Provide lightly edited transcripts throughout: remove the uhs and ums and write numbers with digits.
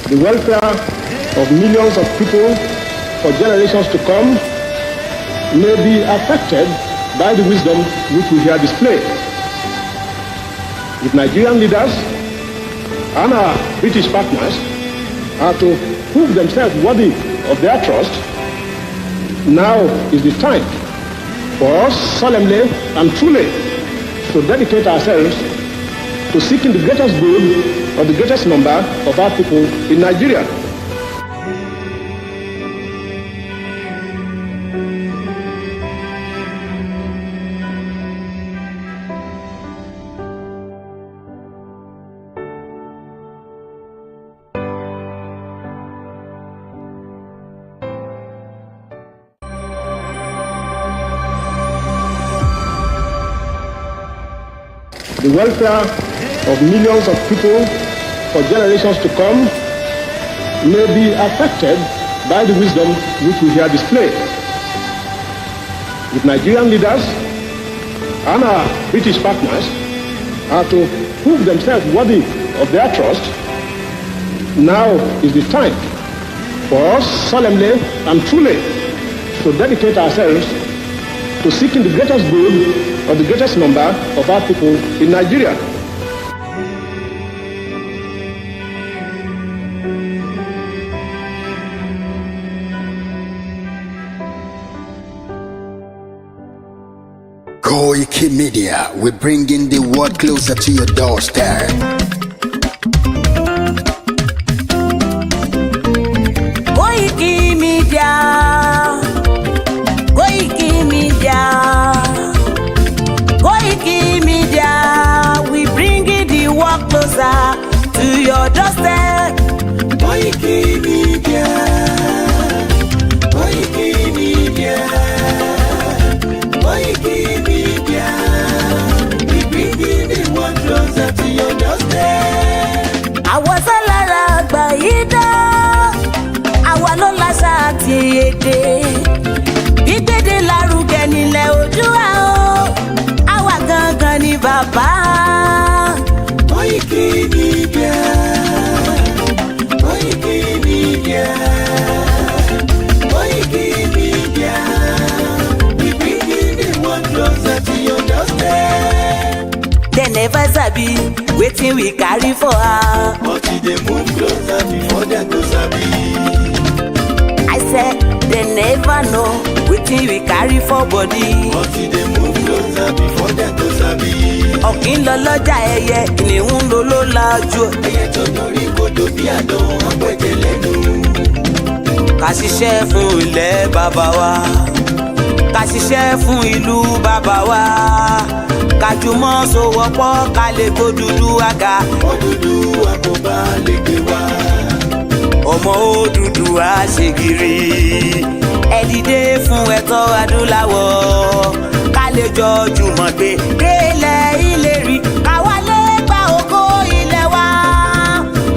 the welfare of millions of people for generations to come may be affected by the wisdom which we here display. If Nigerian leaders and our British partners are to prove themselves worthy of their trust, now is the time for us solemnly and truly to dedicate ourselves to seeking the greatest good of the greatest number of our people in Nigeria. The welfare of millions of people for generations to come may be affected by the wisdom which we here display. If Nigerian leaders and our British partners are to prove themselves worthy of their trust, now is the time for us solemnly and truly to dedicate ourselves to seeking the greatest good of the greatest number of our people in Nigeria. KOIKIMEDIA, we're bringing the world closer to your doorstep. KOIKIMEDIA, KOIKIMEDIA, KOIKIMEDIA, we bringing the world closer to your doorstep. KOIKIMEDIA, KOIKIMEDIA, KOIKIMEDIA, we bringing the world closer to your doorstep. Àwa sálára àgbáyédá, àwa ló láṣà àti èdè. Gbígbédè lárugẹ nílẹ̀ Oòduà o, àwa gangan ni bàbá. KOIKIMEDIA, KOIKIMEDIA, KOIKIMEDIA, we bringing the world closer to your doorstep. They never sabi wetin we carry for her. But they move closer before they go sabi. I said they never know wetin we carry for body. But they move closer before they go sabi. Ọ̀kín lọ lọ́jà ẹyẹ, kìnìún ló ló lajú. Ẹyẹ tó dorí kodò bí àdán apẹ̀jẹ̀ lẹ́nu. Ká ṣiṣẹ́ fún ilẹ̀ bàbá wa, ká ṣiṣẹ́ fún ìlú bàbá wa, ká jùmọ̀ sowọ́pọ̀ ká lè kó Odùduwà. Odùduwà kò bá lè gbé wa. Ọmọ Odùduwà ṣe gírí, ẹ dìde fún ẹ̀tọ́ adúláwọ̀, ká lè jọ jùmọ̀ gbé délẹ̀ ìlérí, ká wálé gba ògo ilẹ̀ wa,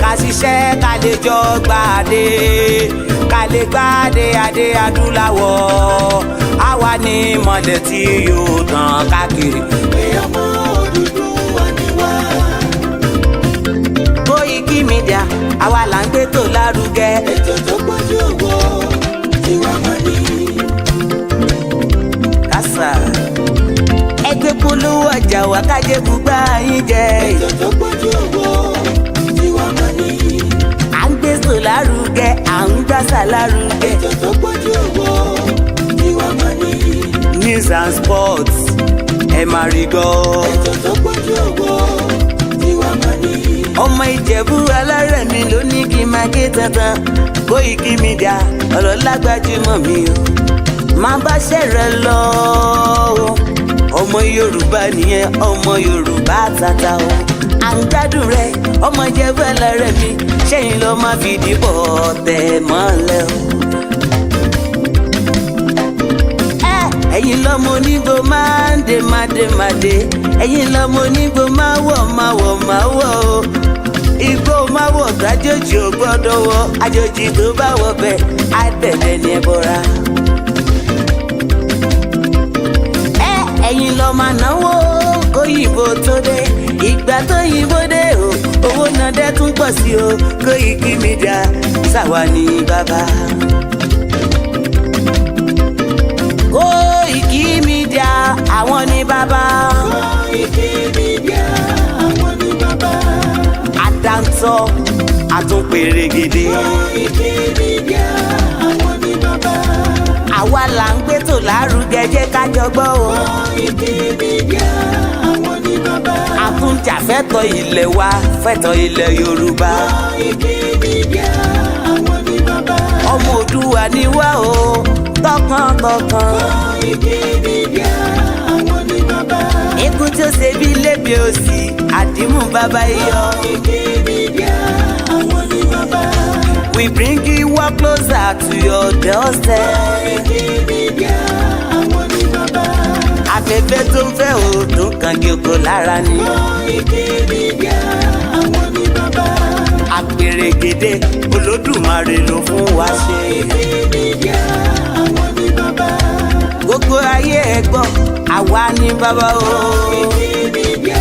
ká ṣiṣẹ́ ká lè jọ gbàdé, ká lè gbàdé adé adúláwọ̀, àwa ni mọ̀lẹ̀ tí yóò tàn káàkiri. Pé ọmọ Odùduwà ni wá. KOIKIMEDIA, àwa là ń gbé tó lárugẹ. Ètò tó pọ̀jù owó tí wàá máa ní. Kásá ẹgbẹ́ polówó ọjà wá kájé bùgbà yín jẹ. Ètò tó pọ̀jù owó tí wàá máa ní. À ń gbé tó lárugẹ, à ń gbàsà lárugẹ. Ètò tó pọ̀jù owó tí wàá máa ní. News and sports ẹ máa rí gbọ́. Ètò tó pọ̀jù owó tí wàá máa ní. Ọmọ Ìjẹ̀bú alárẹ̀ mi ló ní kí n máa ké tantan. KOIKIMEDIA, ọ̀rọ̀ lágbájúmọ̀ mi o, máa bá ṣẹ̀rẹ̀ lọ o. Ọmọ Yorùbá nìyẹn, ọmọ Yorùbá tata o. À ń gbádùn rẹ, ọmọ Ìjẹ̀bú alárẹ̀ mi, ṣẹ́yìn ló máa fi dìbò tẹ̀ mọ́lẹ̀ o. Ẹ̀yin lọ́mọ onígbò máa ń dé mádémádé, ẹ̀yin lọ́mọ onígbò máa wọ̀ o. Igbó máa wọ̀ gbàjòjì ò gbọ́dọ̀ wọ, àjòjì tó bá wọ bẹ́ẹ̀ á bẹ̀rẹ̀ ní ẹbọra. Ẹ̀yin lọ máa náwó kóyìnbó tó dé, ìgbà tó yìnbó dé o, owó náà dẹ́ tún pọ̀ sí o Koiki Media ṣàwa ní bàbá. Koiki Media àwọn ní bàbá. Koiki Media àwọn ní bàbá. Àdáńtọ́ àtúnpèrègèdè. Koiki Media àwọn ní bàbá. Àwa là ń gbé tò lárugẹ jẹ́ ká jọ gbọ́ o. Koiki Media àwọn ní bàbá. Àtúnjà fẹ́tọ̀ ilẹ̀ wa fẹ́tọ̀ ilẹ̀ Yorùbá. Koiki Media àwọn ní bàbá. Ọmọ Òdùwà ni wá o tọkàntọkàn. Koiki Media àwọn ní bàbá. Ikú tí ó ṣe bí lébi òsì àdìmú bàbá iyọ̀. Koiki Media àwọn ní bàbá. We bring you up closer to your doorstep. Koiki Media àwọn ní bàbá. Afẹ́fẹ́ tó ń fẹ́ òòdùn kan kí oko lára ni. Koiki Media àwọn ní bàbá. Àpèrègèdè Olódùmarè ló fún wa ṣe. Koiki Media àwọn ní bàbá. Gbogbo ayé ẹ gbọ́ àwa ní bàbá o. Koiki Media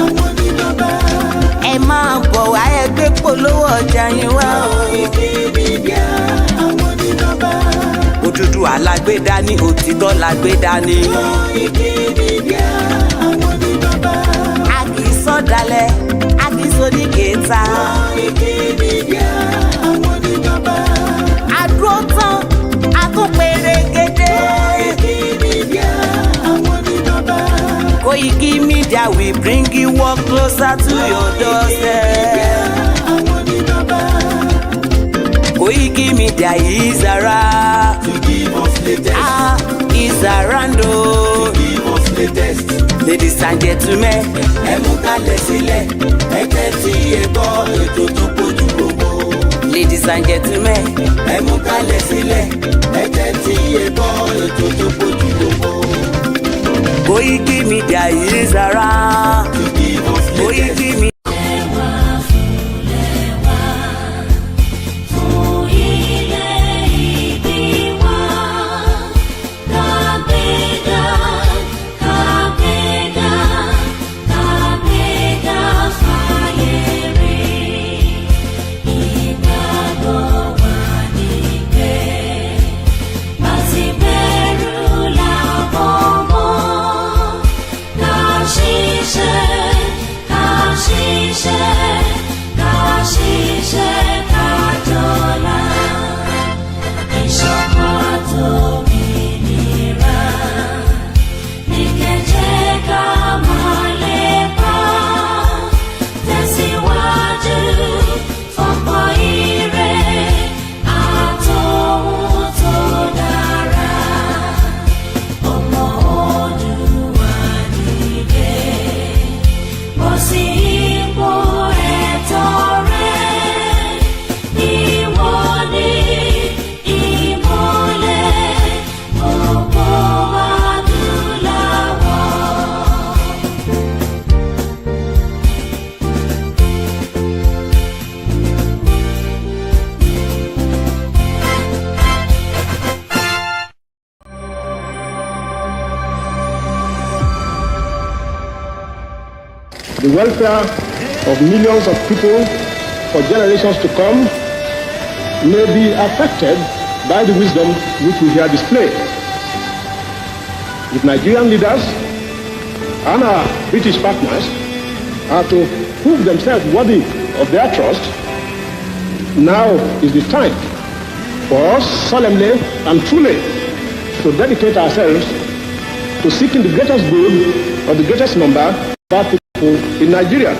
àwọn ní bàbá. Ẹ máa bọ̀ wá ẹ gbé polówó ọjà yín wá o. Koiki Media àwọn ní bàbá. Odùduwà lágbèdá ní òtítọ́ lágbèdá ní. Koiki Media àwọn ní bàbá. A kì í sọ̀dálẹ̀ a kì í sóní kẹta. Koiki Media àwọn ní bàbá. Àdúró tán a tún pèrègèdè. Koiki Media àwọn ní bàbá. Koiki Media we bring you up closer to your doorstep. Àwọn ní bàbá. Koiki Media is around. To give us latest. Is around o. Give us latest. Ladies and gentlemen, Ẹ mú kalẹ̀ sílẹ̀. Ẹ tẹ́tí ẹ gbọ́ ètò tó kojú gbogbo. ladies and gentlemen, Ẹ mú kalẹ̀ sílẹ̀. Ẹ tẹ́tí ẹ gbọ́ ètò tó kojú gbogbo. Koiki Media is around. To give us latest. Koiki Media. The welfare of millions of people for generations to come may be affected by the wisdom which we here display. If Nigerian leaders and our British partners are to prove themselves worthy of their trust, now is the time for us solemnly and truly to dedicate ourselves to seeking the greatest good of the greatest number of our people in Nigeria.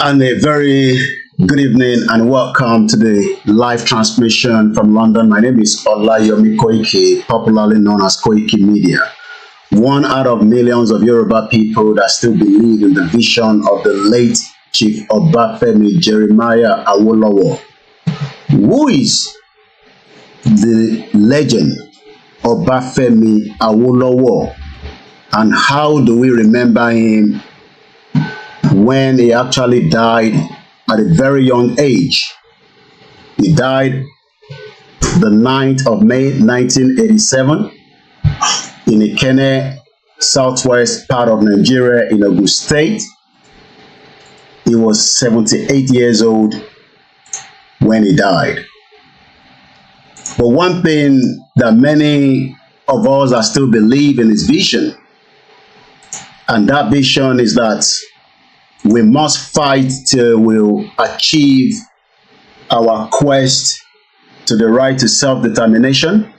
And a very good evening and welcome to the live transmission from London. My name is Olayomi Koiki, popularly known as KOIKIMEDIA. One out of millions of Yoruba people that still believe in the vision of the late Chief Obafemi Jeremiah Awolowo. Who is the legend Obafemi Awolowo, and how do we remember him when he actually died at a very young age? He died the 9th of May 1987 in Ikene, southwest part of Nigeria in Ogun State. He was 78 years old when he died. But one thing that many of us are still believe in is vision. And that vision is that we must fight till we achieve our quest to the right to self-determination,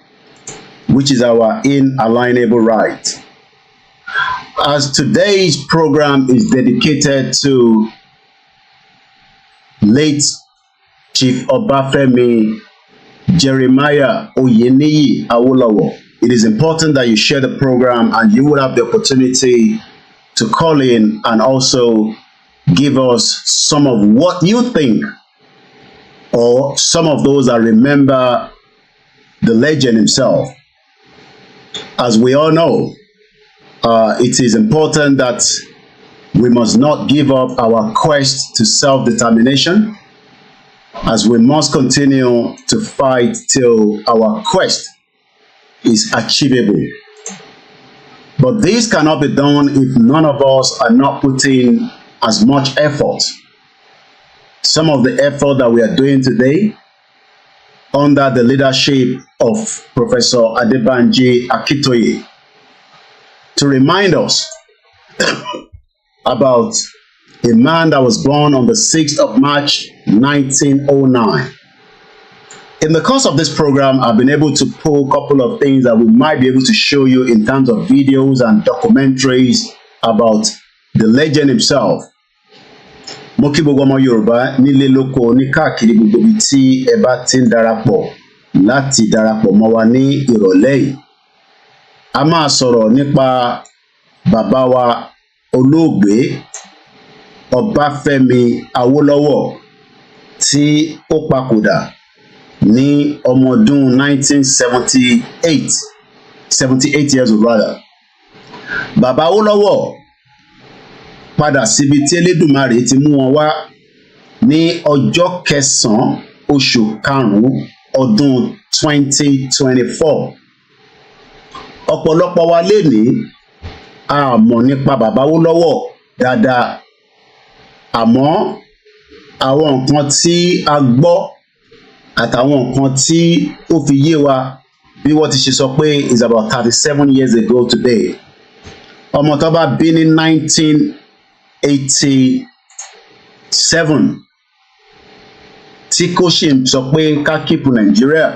which is our inalienable right. As today's program is dedicated to late Chief Obafemi Jeremiah Oyeniyi Awolowo, it is important that you share the program and you will have the opportunity to call in and also give us some of what you think, or some of those that remember the legend himself. As we all know, it is important that we must not give up our quest to self-determination, as we must continue to fight till our quest is achievable. But this cannot be done if none of us are not putting as much effort. Some of the effort that we are doing today under the leadership of Professor ADEBANJI AKINTOYE to remind us about a man that was born on the 6th of March 1909. In the course of this program, I've been able to pull a couple of things that we might be able to show you in terms of videos and documentaries about the legend himself. Mo kí gbogbo ọmọ Yorùbá nílé lóko ní káàkiri gbogbo ibi tí ẹ bá ti ń darapọ̀ láti darapọ̀ mọ́ wa ní ìrọ̀lẹ́ yìí. A máa sọ̀rọ̀ nípa bàbá wa olóògbé Obafemi Awolowo tí ó papòdà ní ọmọ ọdún 78 years old rather. Bàbá Awolowo padà síbi tí Elédùmarè ti mú wọn wá ní ọjọ́ kẹsàn-án oṣù karùn-ún ọdún 2024. Ọ̀pọ̀lọpọ̀ wa lénìí a mọ̀ nípa bàbá Awolowo dáadáa, àmọ́ àwọn nǹkan tí a gbọ́ àtàwọn nǹkan tí ó fi yé wa bí wọ́n ti ṣe sọ pé is about 37 years ago today. Ọmọ tó bá bí ní 1987 tí kò ṣe sọ pé ká kíìpù Nàìjíríà,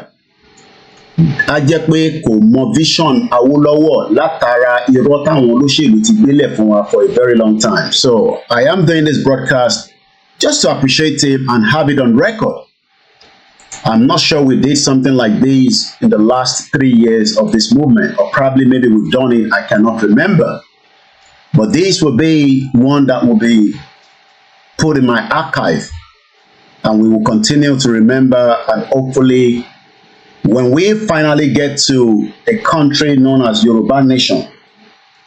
á jẹ́ pé kò mọ vision Awolowo látara irọ́ táwọn olóṣèlú ti gbélẹ̀ fún wa for a very long time. So I am doing this broadcast just to appreciate him and have it on record. I'm not sure we did something like this in the last 3 years of this movement, or probably maybe we've done it, I cannot remember. But this will be one that will be put in my archive, and we will continue to remember, and hopefully when we finally get to a country known as Yoruba nation,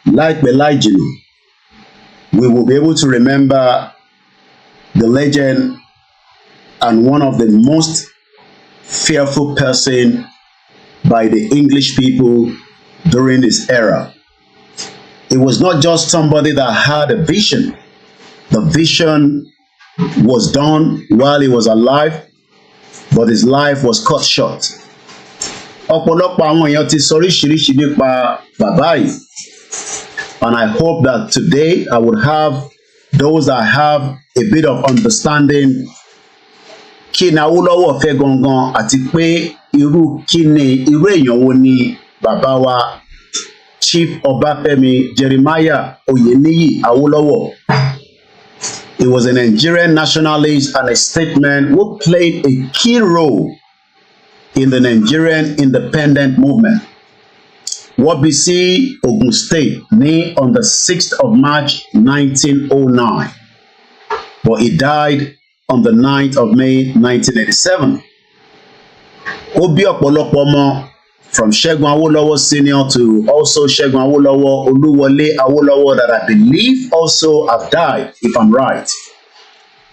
like Belajinu, we will be able to remember the legend and one of the most fearful person by the English people during this era. It was not just somebody that had a vision. The vision was done while he was alive, but his life was cut short. Ọ̀pọ̀lọpọ̀ àwọn èèyàn ti sọ oríṣiríṣi nípa bàbá yìí, and I hope that today I would have those that have a bit of understanding kí ni Awólọ́wọ̀ fẹ́ gangan àti pé irú èèyàn wo ni bàbá wa Chief Obafemi Jeremiah Oyeniyi Awolowo. He was a Nigerian nationalist and a statesman who played a key role in the Nigerian independent movement. Wabisi, Ogun State, ní on the 6th of March 1909, but he died on the 9th of May 1987. Ó bí ọ̀pọ̀lọpọ̀ ọmọ, from Ṣẹ́gun Awólọ́wọ̀ Senior to also Ṣẹ́gun Awólọ́wọ̀, Oluwole that I believe also have died, if I'm right.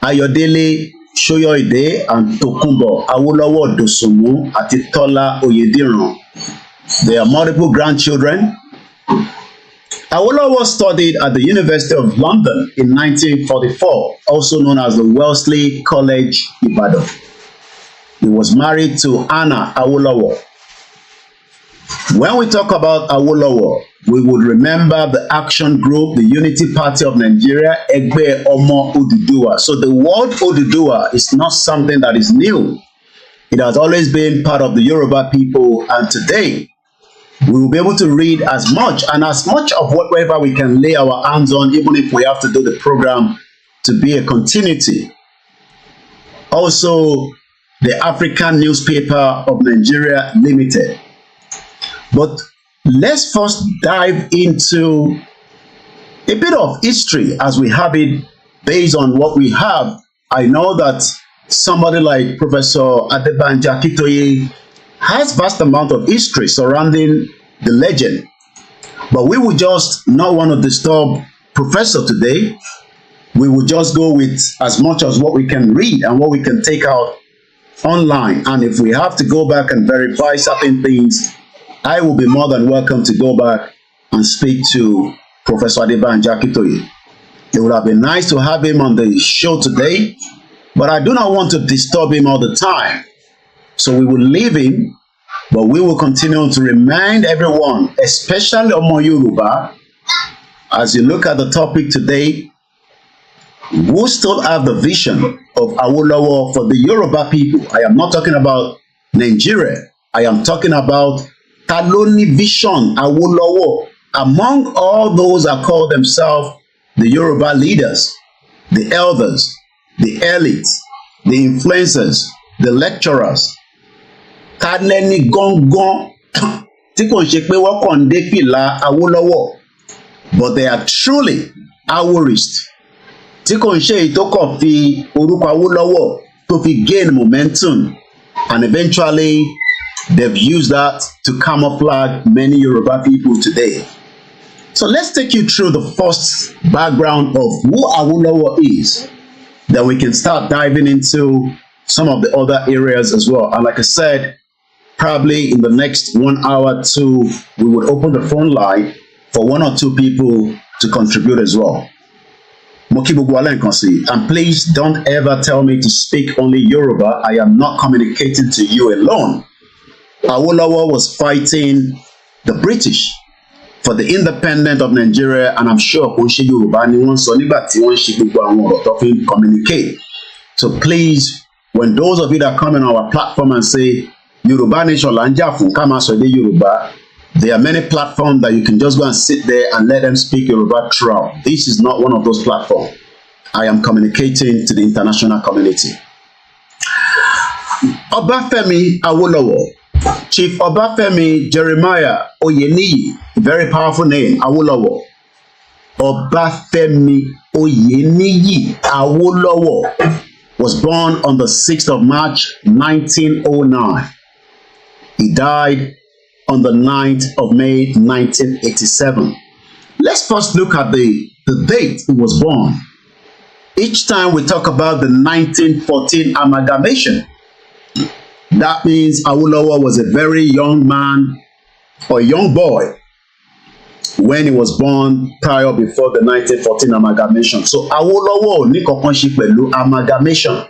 Ayọ̀délé Soyoide and Tokunbo Awolowo Dosunmu àti Tola Oyediran. They are multiple grandchildren. Awolowo studied at the University of London in 1944, also known as the Wellesley College, Ibadan. He was married to Anna Awolowo. When we talk about Awolowo, we would remember the action group, the Unity Party of Nigeria, Egbe Omo Oduduwa. So the word Oduduwa is not something that is new. It has always been part of the Yoruba people, and today we will be able to read as much of whatever we can lay our hands on, even if we have to do the program to be a continuity. Also, the African Newspaper of Nigeria Limited. But let's first dive into a bit of history as we have it based on what we have. I know that somebody like Professor ADEBANJI AKINTOYE has vast amount of history surrounding the legend, but we would just not want to disturb Professor today. We will just go with as much as what we can read and what we can take out online, and if we have to go back and verify certain things, I will be more than welcome to go back and speak to Professor ADEBANJI AKINTOYE. It would have been nice to have him on the show today, but I do not want to disturb him all the time. So we will leave him, but we will continue to remind everyone, especially Omo Yoruba, as you look at the topic today, who still have the vision of Awolowo for the Yoruba people. I am not talking about Nigeria. I am talking about Taloni vision Awolowo among all those that call themselves the Yoruba leaders, the elders, the elites, the influencers, the lecturers. Taleni gongon tí kò ṣe pé wọ́n kàn dé fìlà Awolowo, but they are truly Aworists. Tí kò ṣe èyí tó kàn fi orúkọ Awolowo tó fi gain momentum, and eventually they've used that to camouflage many Yoruba people today. So let's take you through the first background of who Awolowo is. Then we can start diving into some of the other areas as well. And like I said, probably in the next 1 hour or two, we would open the phone line for 1 or 2 people to contribute as well. And please don't ever tell me to speak only Yoruba. I am not communicating to you alone. Awolowo was fighting the British for the independence of Nigeria, and I'm sure Koiki Yoruba ni wọ́n sọ nígbà tí wọ́n ṣe gbogbo àwọn ọ̀rọ̀ tó fi communicate. So please, when those of you that come on our platform and say Yoruba nation la ń jà fún ká máa sọ èdè Yoruba, there are many platforms that you can just go and sit there and let them speak Yoruba throughout. This is not one of those platforms. I am communicating to the international community. Obafemi Awolowo, Chief Obafemi Jeremiah Oyeniyi, very powerful name, Awolowo. Obafemi Oyeniyi Awolowo was born on the 6th of March 1909. He died on the 9th of May 1987. Let's first look at the date he was born. Each time we talk about the 1914 amalgamation, that means Awolowo was a very young man or young boy when he was born prior before the 1914 amalgamation. So Awolowo ní kankan ṣe pẹ̀lú amalgamation.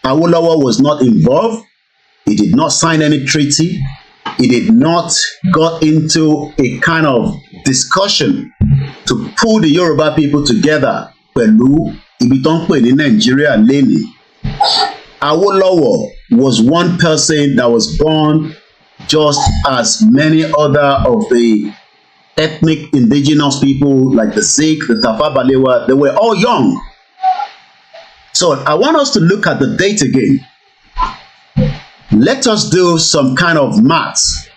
Awolowo was not involved. He did not sign any treaty. He did not got into a kind of discussion to pull the Yoruba people together pẹ̀lú ibi tó ń pè ní Nigeria lẹ́nìí. Awolowo was one person that was born just as many other of the ethnic indigenous people like the Sikh, the Tafa Balewa. They were all young. So I want us to look at the date again. Let us do some kind of maths.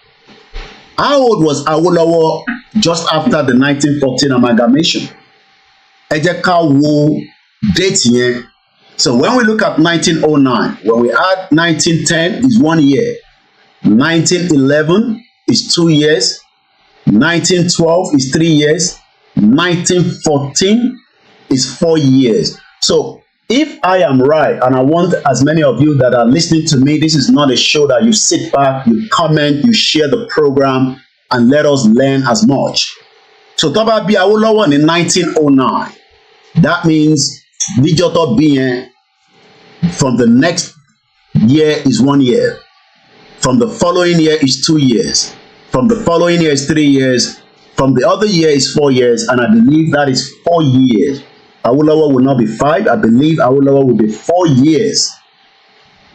How old was Awolowo just after the 1914 amalgamation? Ẹ jẹ́ ká wo date yẹn. So when we look at 1909, when we add 1910 is 1 year, 1911 is 2 years, 1912 is 3 years, 1914 is 4 years. So if I am right, and I want as many of you that are listening to me, this is not a show that you sit back, you comment, you share the program, and let us learn as much. So tó bá bí Awólọ́wọ̀ in 1909, that means níjọ́ tó bí yẹn, from the next year is 1 year, from the following year is 2 years, from the following year is 3 years, from the other year is 4 years, and I believe that is 4 years. Awolowo will not be 5. I believe Awolowo will be 4 years.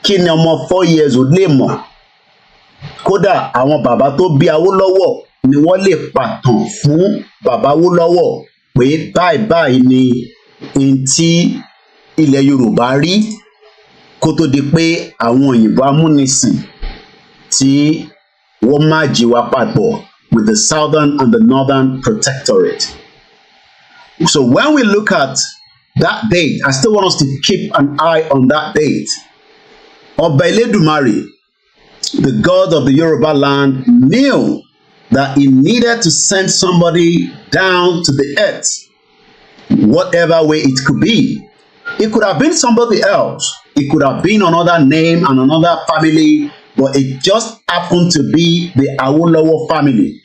Kí ni ọmọ 4 years ò lè mọ̀? Kódà àwọn bàbá tó bí Awolowo ni wọ́n lè pàtàn fún bàbá Awolowo pé báyìí ni n tí ilẹ̀ Yorùbá rí kó tó di pé àwọn òyìnbó amúnisìn tí wọ́n má jí wa papọ̀ with the southern and the northern protectorate. So when we look at that date, I still want us to keep an eye on that date. Ọba Elédùmarè, the God of the Yoruba land, knew that he needed to send somebody down to the earth, whatever way it could be. It could have been somebody else. It could have been another name and another family, but it just happened to be the Awolowo family.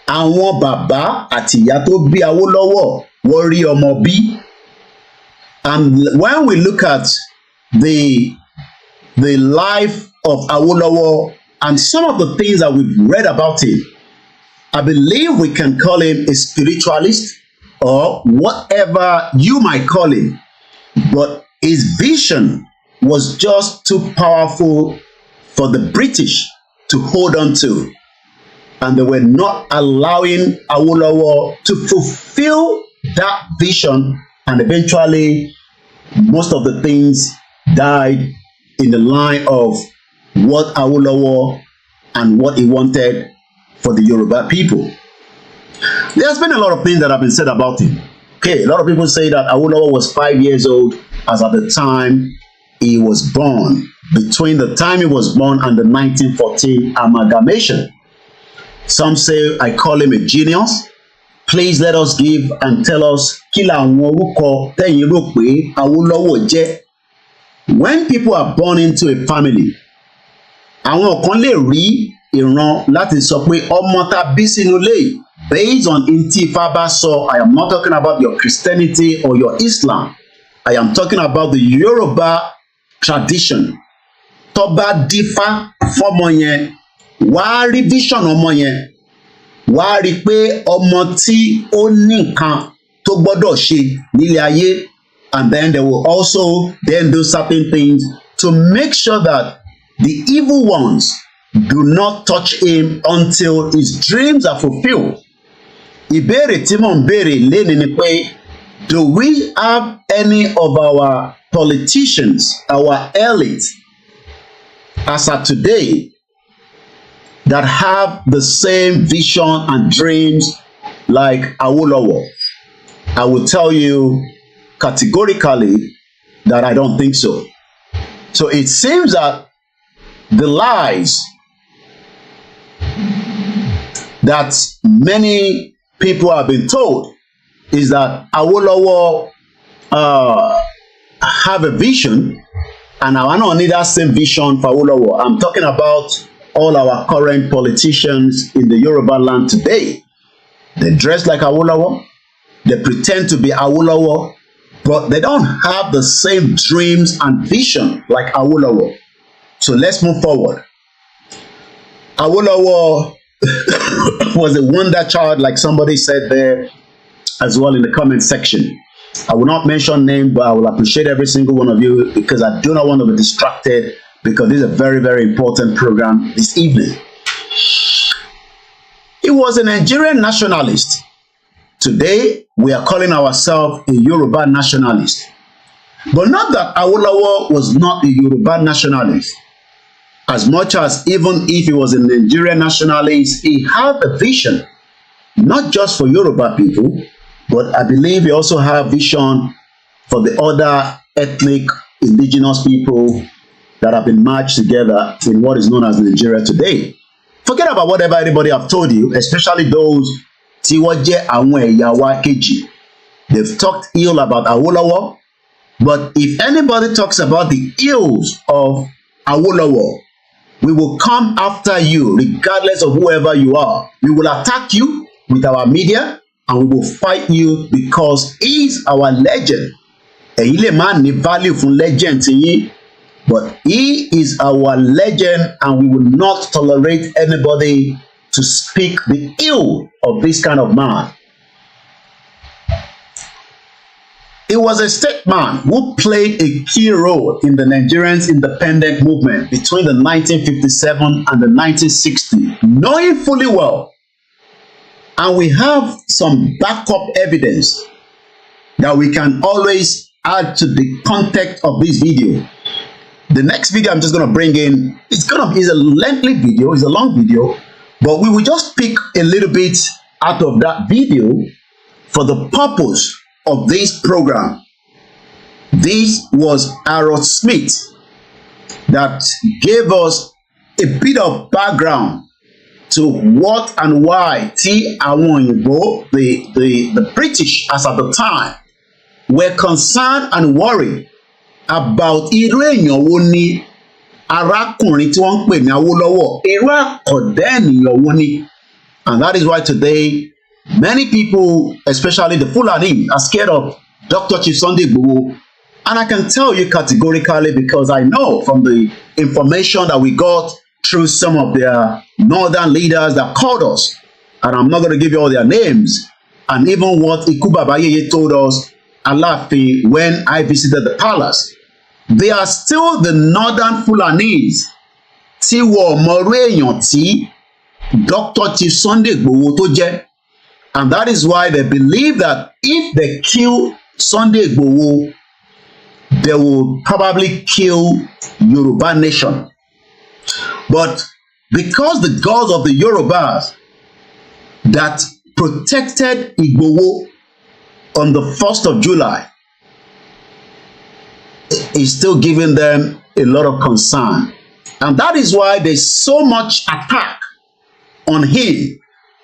Àwọn bàbá àti ìyá tó bí Awolowo wọ́n rí ọmọ bí. And when we look at the life of Awolowo and some of the things that we've read about him, I believe we can call him a spiritualist or whatever you might call him. But his vision was just too powerful for the British to hold on to. And they were not allowing Awolowo to fulfill that vision, and eventually most of the things died in the line of what Awolowo and what he wanted for the Yoruba people. There's been a lot of things that have been said about him. Okay, a lot of people say that Awolowo was 5 years old as at the time he was born, between the time he was born and the 1914 amalgamation. Some say I call him a genius. Please let us give and tell us kí làwọn orúkọ tẹ́yin rò pé Awolowo jẹ́. When people are born into a family, àwọn kan lè rí ìran láti sọ pé ọmọ tá bí sínú ilé based on ntí Ifá bá sọ. I am not talking about your Christianity or your Islam. I am talking about the Yoruba tradition. Tó bá dífá fọ́mọ yẹn, wàá rí vision ọmọ yẹn, wàá rí pé ọmọ tí ó ní nǹkan tó gbọ́dọ̀ ṣe nílé ayé, and then they will also then do certain things to make sure that the evil ones do not touch him until his dreams are fulfilled. Ìbéèrè tí mò ń béèrè lénìí ni pé, do we have any of our politicians, our elite, as of today, that have the same vision and dreams like Awolowo? I will tell you categorically that I don't think so. So it seems that the lies that many people have been told is that Awolowo have a vision, and I don't need that same vision for Awolowo. I'm talking about all our current politicians in the Yoruba land today. They dress like Awolowo, they pretend to be Awolowo, but they don't have the same dreams and vision like Awolowo. So let's move forward. Awolowo was a wonder child, like somebody said there as well in the comment section. I will not mention name, but I will appreciate every single one of you because I do not want to be distracted, because this is a very, very important program this evening. He was a Nigerian nationalist. Today, we are calling ourselves a Yoruba nationalist. But not that Awolowo was not a Yoruba nationalist. As much as even if he was a Nigerian nationalist, he had a vision, not just for Yoruba people, but I believe he also had vision for the other ethnic indigenous people that have been merged together in what is known as Nigeria today. Forget about whatever anybody have told you, especially those tí wọ́n jẹ́ àwọn ẹ̀yà wa kejì. They've talked ill about Awolowo. But if anybody talks about the ills of Awolowo, we will come after you regardless of whoever you are. We will attack you with our media and we will fight you because he is our legend. Ẹ̀yin lè má ní value fún legend yín, but he is our legend and we will not tolerate anybody to speak the ill of this kind of man. He was a statesman who played a key role in the Nigerian independent movement between the 1957 and the 1960s, knowing fully well, and we have some backup evidence that we can always add to the context of this video. The next video I'm just going to bring in, it's a lengthy video, it's a long video, but we will just pick a little bit out of that video for the purpose of this program. This was Harold Smith that gave us a bit of background to what and why tí àwọn òyìnbó, the British as at the time, were concerned and worried about irú èèyàn wo ni arákùnrin tí wọ́n ń pè ní Awólọ́wọ̀, irú àkọ̀dá ènìyàn wo ni. And that is why today many people, especially the Fulani, are scared of Dr. Chief Sunday Igboho. And I can tell you categorically because I know from the information that we got through some of their northern leaders that called us, and I'm not going to give you all their names, and even what Iku Babayeye told us, Alafi, when I visited the palace. They are still the northern Fulanis tí wọ́n mọ̀rú èèyàn tí Dr. Chief Sunday Igboho tó jẹ́. And that is why they believe that if they kill Sunday Igboho, they will probably kill Yoruba nation. But because the gods of the Yorubas that protected Igboho on the 1st of July is still giving them a lot of concern. And that is why there's so much attack on him,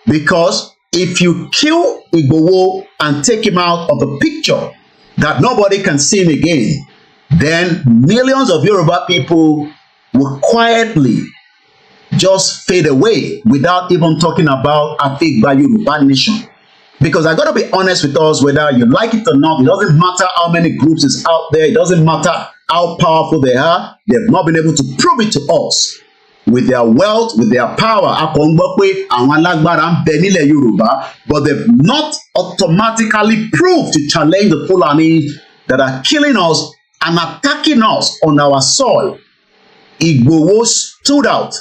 because if you kill Igboho and take him out of the picture that nobody can see him again, then millions of Yoruba people will quietly just fade away without even talking about a big Yoruba nation. Because I gotta be honest with us, whether you like it or not, it doesn't matter how many groups is out there, it doesn't matter how powerful they are, they've not been able to prove it to us. With their wealth, with their power, but they've not automatically proved to challenge the Fulani that are killing us and attacking us on our soil. Igboho stood out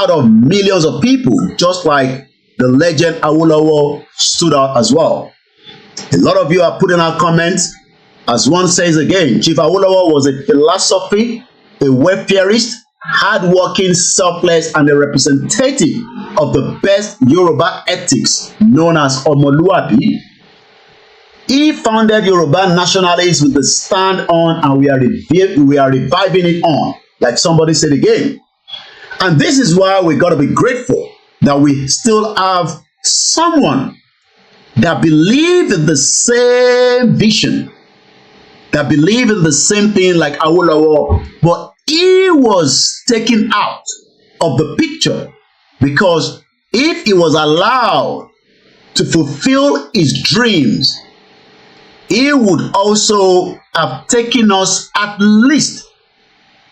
of millions of people, just like the legend Awolowo stood out as well. A lot of you are putting out comments. As one says again, Chief Awolowo was a philosopher, a welfareist, hardworking, selfless, and a representative of the best Yoruba ethics known as Omoluabi. He founded Yoruba nationalism with the stand on, and we are reviving it on, like somebody said again. And this is why we got to be grateful that we still have someone that believed in the same vision, that believed in the same thing like Awolowo, but he was taken out of the picture because if he was allowed to fulfill his dreams, he would also have taken us at least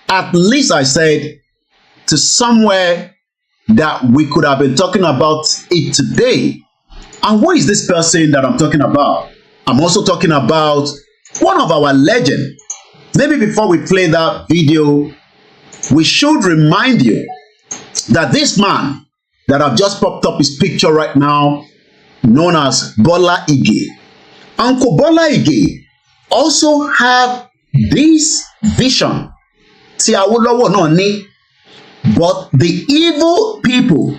I said, to somewhere that we could have been talking about it today. And who is this person that I'm talking about? I'm also talking about one of our legends. Maybe before we play that video, we should remind you that this man that I've just popped up his picture right now, known as Bola Ige. Uncle Bola Ige also have this vision. Tí Awolowo náà ní, but the evil people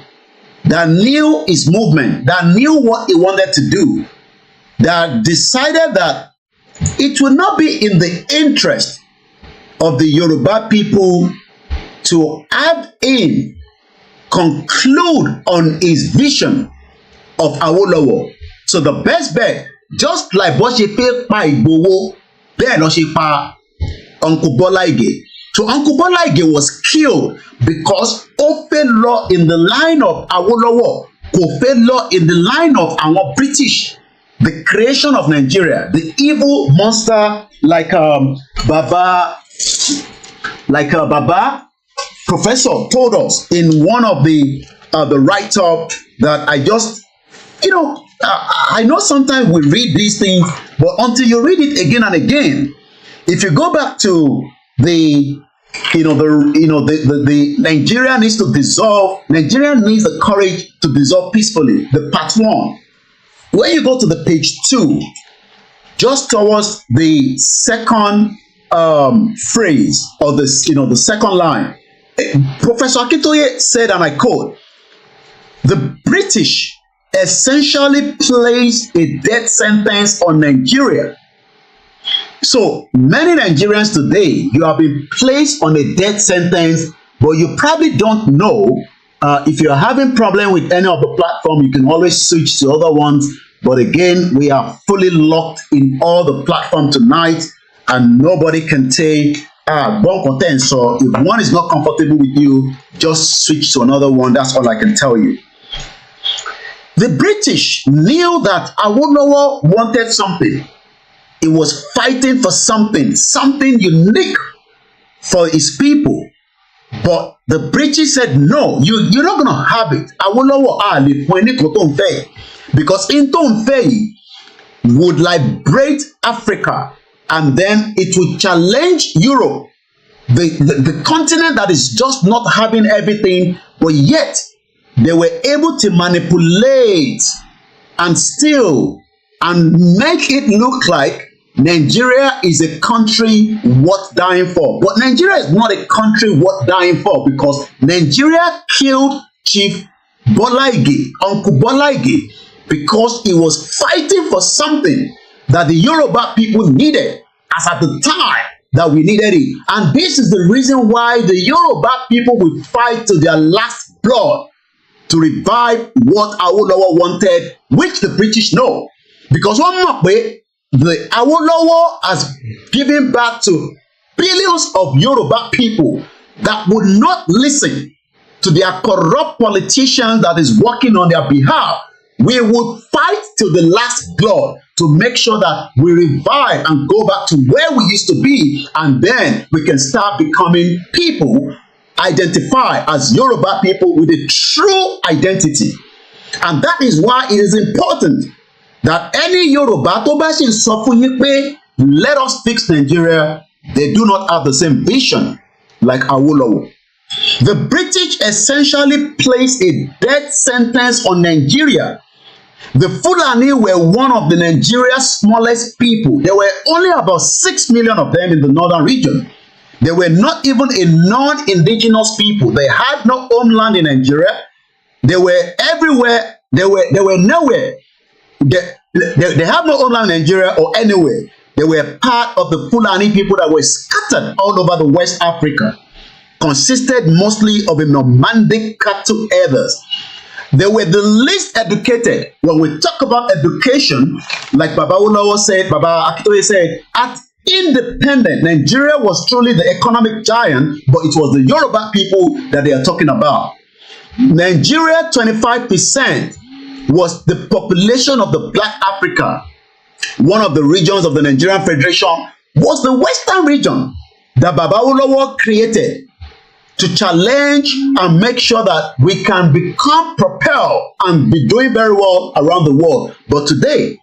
that knew his movement, that knew what he wanted to do, that decided that it would not be in the interest of the Yoruba people to have him conclude on his vision of Awolowo. So the best bet, just like bó ṣe fẹ́ pa Ìgbòho bẹ́ẹ̀ ló ṣe pa Uncle Bola Ige. So Uncle Bola Ige was killed because ó fẹ́ lọ in the line of Awolowo, kò fẹ́ lọ in the line of àwọn British, the creation of Nigeria, the evil monster like Baba Professor told us in one of the write-up that I just, I know sometimes we read these things, but until you read it again and again, if you go back to the Nigeria needs to dissolve. Nigeria needs the courage to dissolve peacefully. The part 1. When you go to the page 2, just towards the second phrase or the second line, Professor Akintoye said, and I quote, "The British essentially placed a death sentence on Nigeria." So many Nigerians today, you have been placed on a death sentence, but you probably don't know. If you're having problem with any of the platform, you can always switch to other ones. But again, we are fully locked in all the platform tonight, and nobody can take bon content. So if one is not comfortable with you, just switch to another one. That's all I can tell you. The British knew that Awolowo wanted something. He was fighting for something unique for his people. But the British said, no, you're not going to have it. Awolowo because in Tonfei would liberate Africa, and then it would challenge Europe, the continent that is just not having everything, but yet they were able to manipulate and steal and make it look like Nigeria is a country worth dying for. But Nigeria is not a country worth dying for, because Nigeria killed Chief Bola Ige, Uncle Bola Ige, because he was fighting for something that the Yoruba people needed as at the time that we needed it. And this is the reason why the Yoruba people will fight to their last blood to revive what Awolowo wanted, which the British know. Because one more way, the Awolowo has given back to billions of Yoruba people that would not listen to their corrupt politicians that is working on their behalf. We would fight till the last blood to make sure that we revive and go back to where we used to be, and then we can start becoming people identify as Yoruba people with a true identity. And that is why it is important that any Yoruba tó bá ṣì ń sọ fún yín pé let us fix Nigeria, they do not have the same vision like Awolowo. The British essentially placed a death sentence on Nigeria. The Fulani were one of the Nigeria's smallest people. There were only about 6 million of them in the northern region. They were not even a non-indigenous people. They had no homeland in Nigeria. They were everywhere. They were nowhere. They have no homeland in Nigeria or anywhere. They were part of the Fulani people that were scattered all over the West Africa, consisted mostly of a nomadic cattle herders. They were the least educated. When we talk about education, like Baba Awolowo said, Baba Akintoye said, at independent, Nigeria was truly the economic giant, but it was the Yoruba people that they are talking about. Nigeria, 25% was the population of the Black Africa. One of the regions of the Nigerian Federation was the Western region that Baba Awolowo created to challenge and make sure that we can become propelled and be doing very well around the world. But today,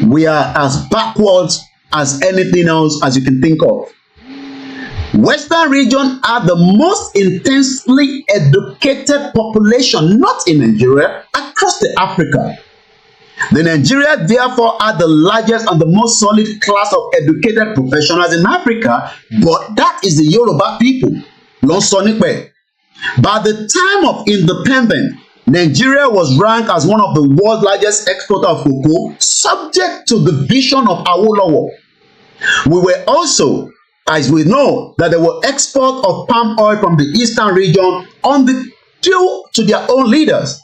we are as backwards as anything else as you can think of. Western region are the most intensely educated population, not in Nigeria, across the Africa. The Nigeria therefore are the largest and the most solid class of educated professionals in Africa, but that is the Yoruba people. By the time of independence, Nigeria was ranked as one of the world's largest exporter of cocoa, subject to the vision of Awolowo. We were also, as we know, that there were export of palm oil from the eastern region due to their own leaders.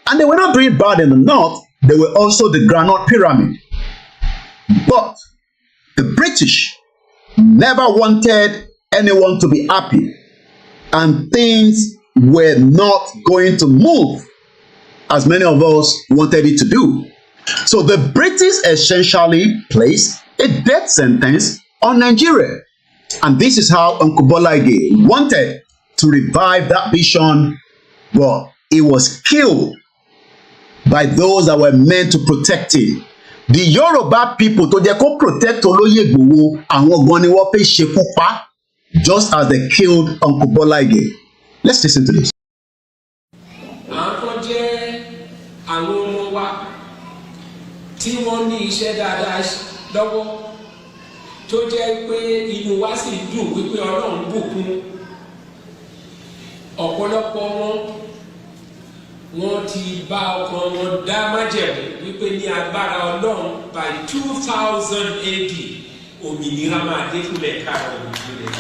And they were not doing bad in the north. They were also the granite pyramid. But The British never wanted anyone to be happy, and things were not going to move as many of us wanted it to do. So the British essentially placed a death sentence on Nigeria. And this is how Uncle Bola Ige wanted to revive that vision, but he was killed by those that were meant to protect him. The Yoruba people to jẹ́ kó protect Olóyè Igboho, àwọn gan ni wọ́n fẹ́ ṣekú pa, just as they killed Uncle Bola Ige. Let's listen to this. Àwọn jẹ́ àwọn ọmọ wa tí wọ́n ní iṣẹ́ dáadáa lọ́wọ́ tó jẹ́ pé inú wa sì dùn wípé Ọlọ́run bùkún ọ̀pọ̀lọpọ̀ wọ́n ti bá ọkàn wọn dá májẹ̀mú wípé ní agbára Ọlọ́run by 2000 AD òmìnira máa dé fúnlẹ̀ káàrọ̀ òmìnira.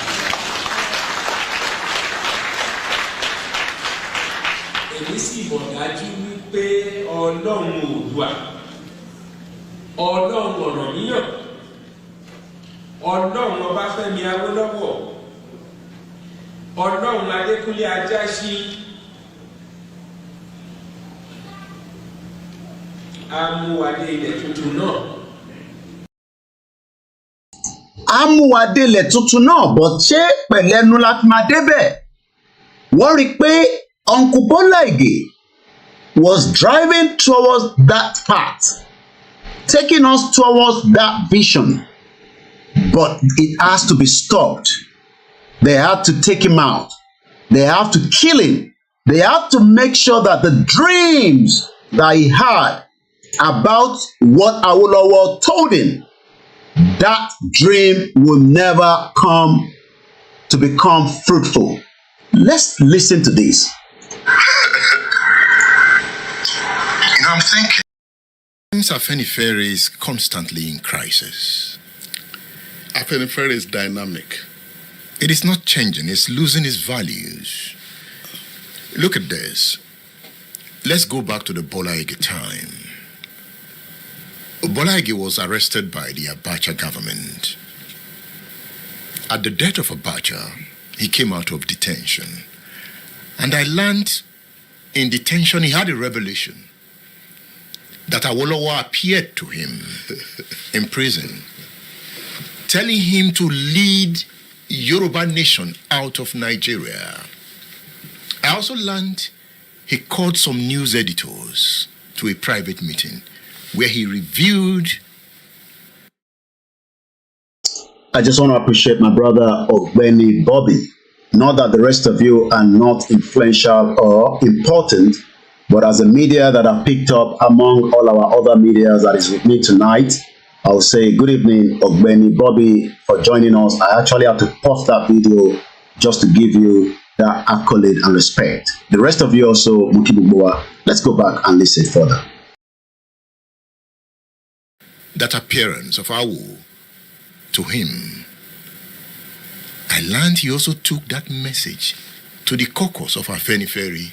Èmi sì mọ̀ dájú wípé Ọlọ́run Oòduà, Ọlọ́run Ọ̀rànmíyàn, Ọlọ́run Ọbáfẹ́mi Awólọ́wọ̀, Ọlọ́run Adékúnlé Ajáṣí, amúwadé ilẹ̀ tuntun náà. Amúwadé ilẹ̀ tuntun náà, but ṣé pẹ̀lẹ́nu la fi máa débẹ̀? Wọ́n rí i pé Uncle Bola Ige was driving towards that path, taking us towards that vision, but it has to be stopped. They have to take him out. They have to kill him. They have to make sure that the dreams that he had about what Awolowo told him, that dream will never come to become fruitful. Let's listen to this. I'm thinking Afenifere is constantly in crisis. Afenifere is dynamic. It is not changing, it's losing its values. Look at this. Let's go back to the Bola Ige time. Bola Ige was arrested by the Abacha government. At the death of Abacha, he came out of detention. And I learned in detention he had a revelation that Awolowo appeared to him in prison, telling him to lead Yoruba nation out of Nigeria. I also learned he called some news editors to a private meeting where he reviewed. I just want to appreciate my brother Ogbeni Bobby. Not that the rest of you are not influential or important, but as a media that I picked up among all our other media that is with me tonight, I'll say good evening, Ogbeni Bobby, for joining us. I actually have to pause that video just to give you that accolade and respect. The rest of you also, Mukibuboa, let's go back and listen further. That appearance of Awo to him, I learned he also took that message to the caucus of Afenifere,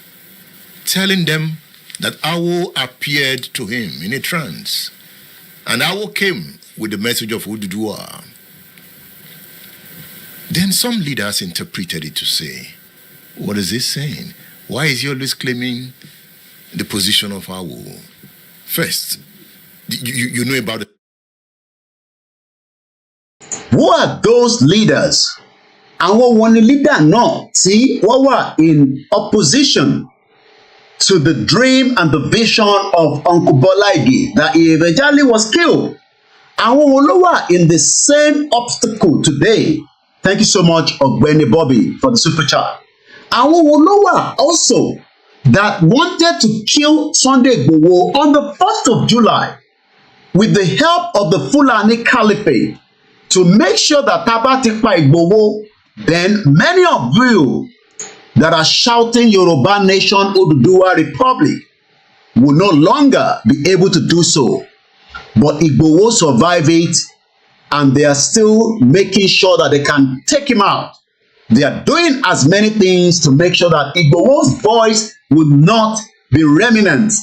telling them that Awo appeared to him in a trance. And Awo came with the message of Ududua. Then some leaders interpreted it to say, what is this saying? Why is he always claiming the position of Awo? First, you know about it. Who are those leaders? Àwọn wo ni leader náà tí wọ́n wà in opposition to the dream and the vision of Uncle Bola Ige that he eventually was killed? Àwọn wo ló wà in the same obstacle today? Thank you so much, Ogbeni Bobby, for the super chat. Àwọn wo ló wà also that wanted to kill Sunday Igboho on the 1st of July with the help of the Fulani Caliphate to make sure that Taba ti pa Igboho? Then many of you that are shouting Yoruba Nation Oduduwa Republic will no longer be able to do so. But Igboho survive it, and they are still making sure that they can take him out. They are doing as many things to make sure that Igboho's voice would not be remnant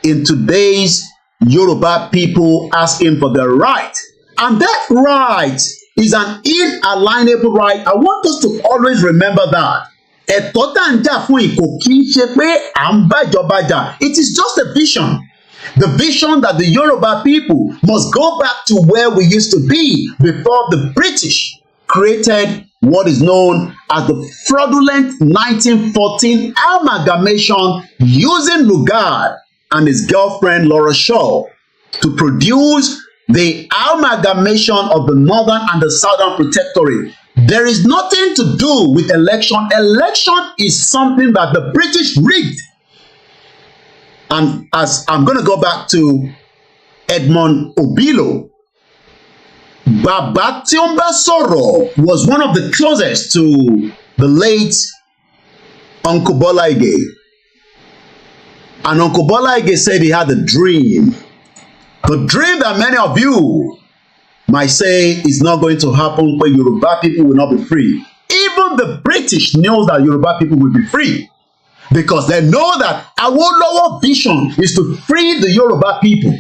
in today's Yoruba people asking for the right And that right is an inalienable right. I want us to always remember that. Ẹ̀tọ́ tá ń jà fún ìkò kì í ṣe pé à ń bá ìjọba jà. It is just a vision. The vision that the Yoruba people must go back to where we used to be before the British created what is known as the fraudulent 1914 amalgamation using Lugard and his girlfriend Laura Shaw to produce the amalgamation of the Northern and the Southern Protectorate. There is nothing to do with election. Election is something that the British rigged. And as I'm going to go back to Edmond Obilo, Baba tí ó ń bá sọ̀rọ̀ was one of the closest to the late Uncle Bola Ige. And Uncle Bola Ige said he had a dream. The dream that many of you might say is not going to happen, where Yoruba people will not be free. Even the British knows that Yoruba people will be free, because they know that our vision is to free the Yoruba people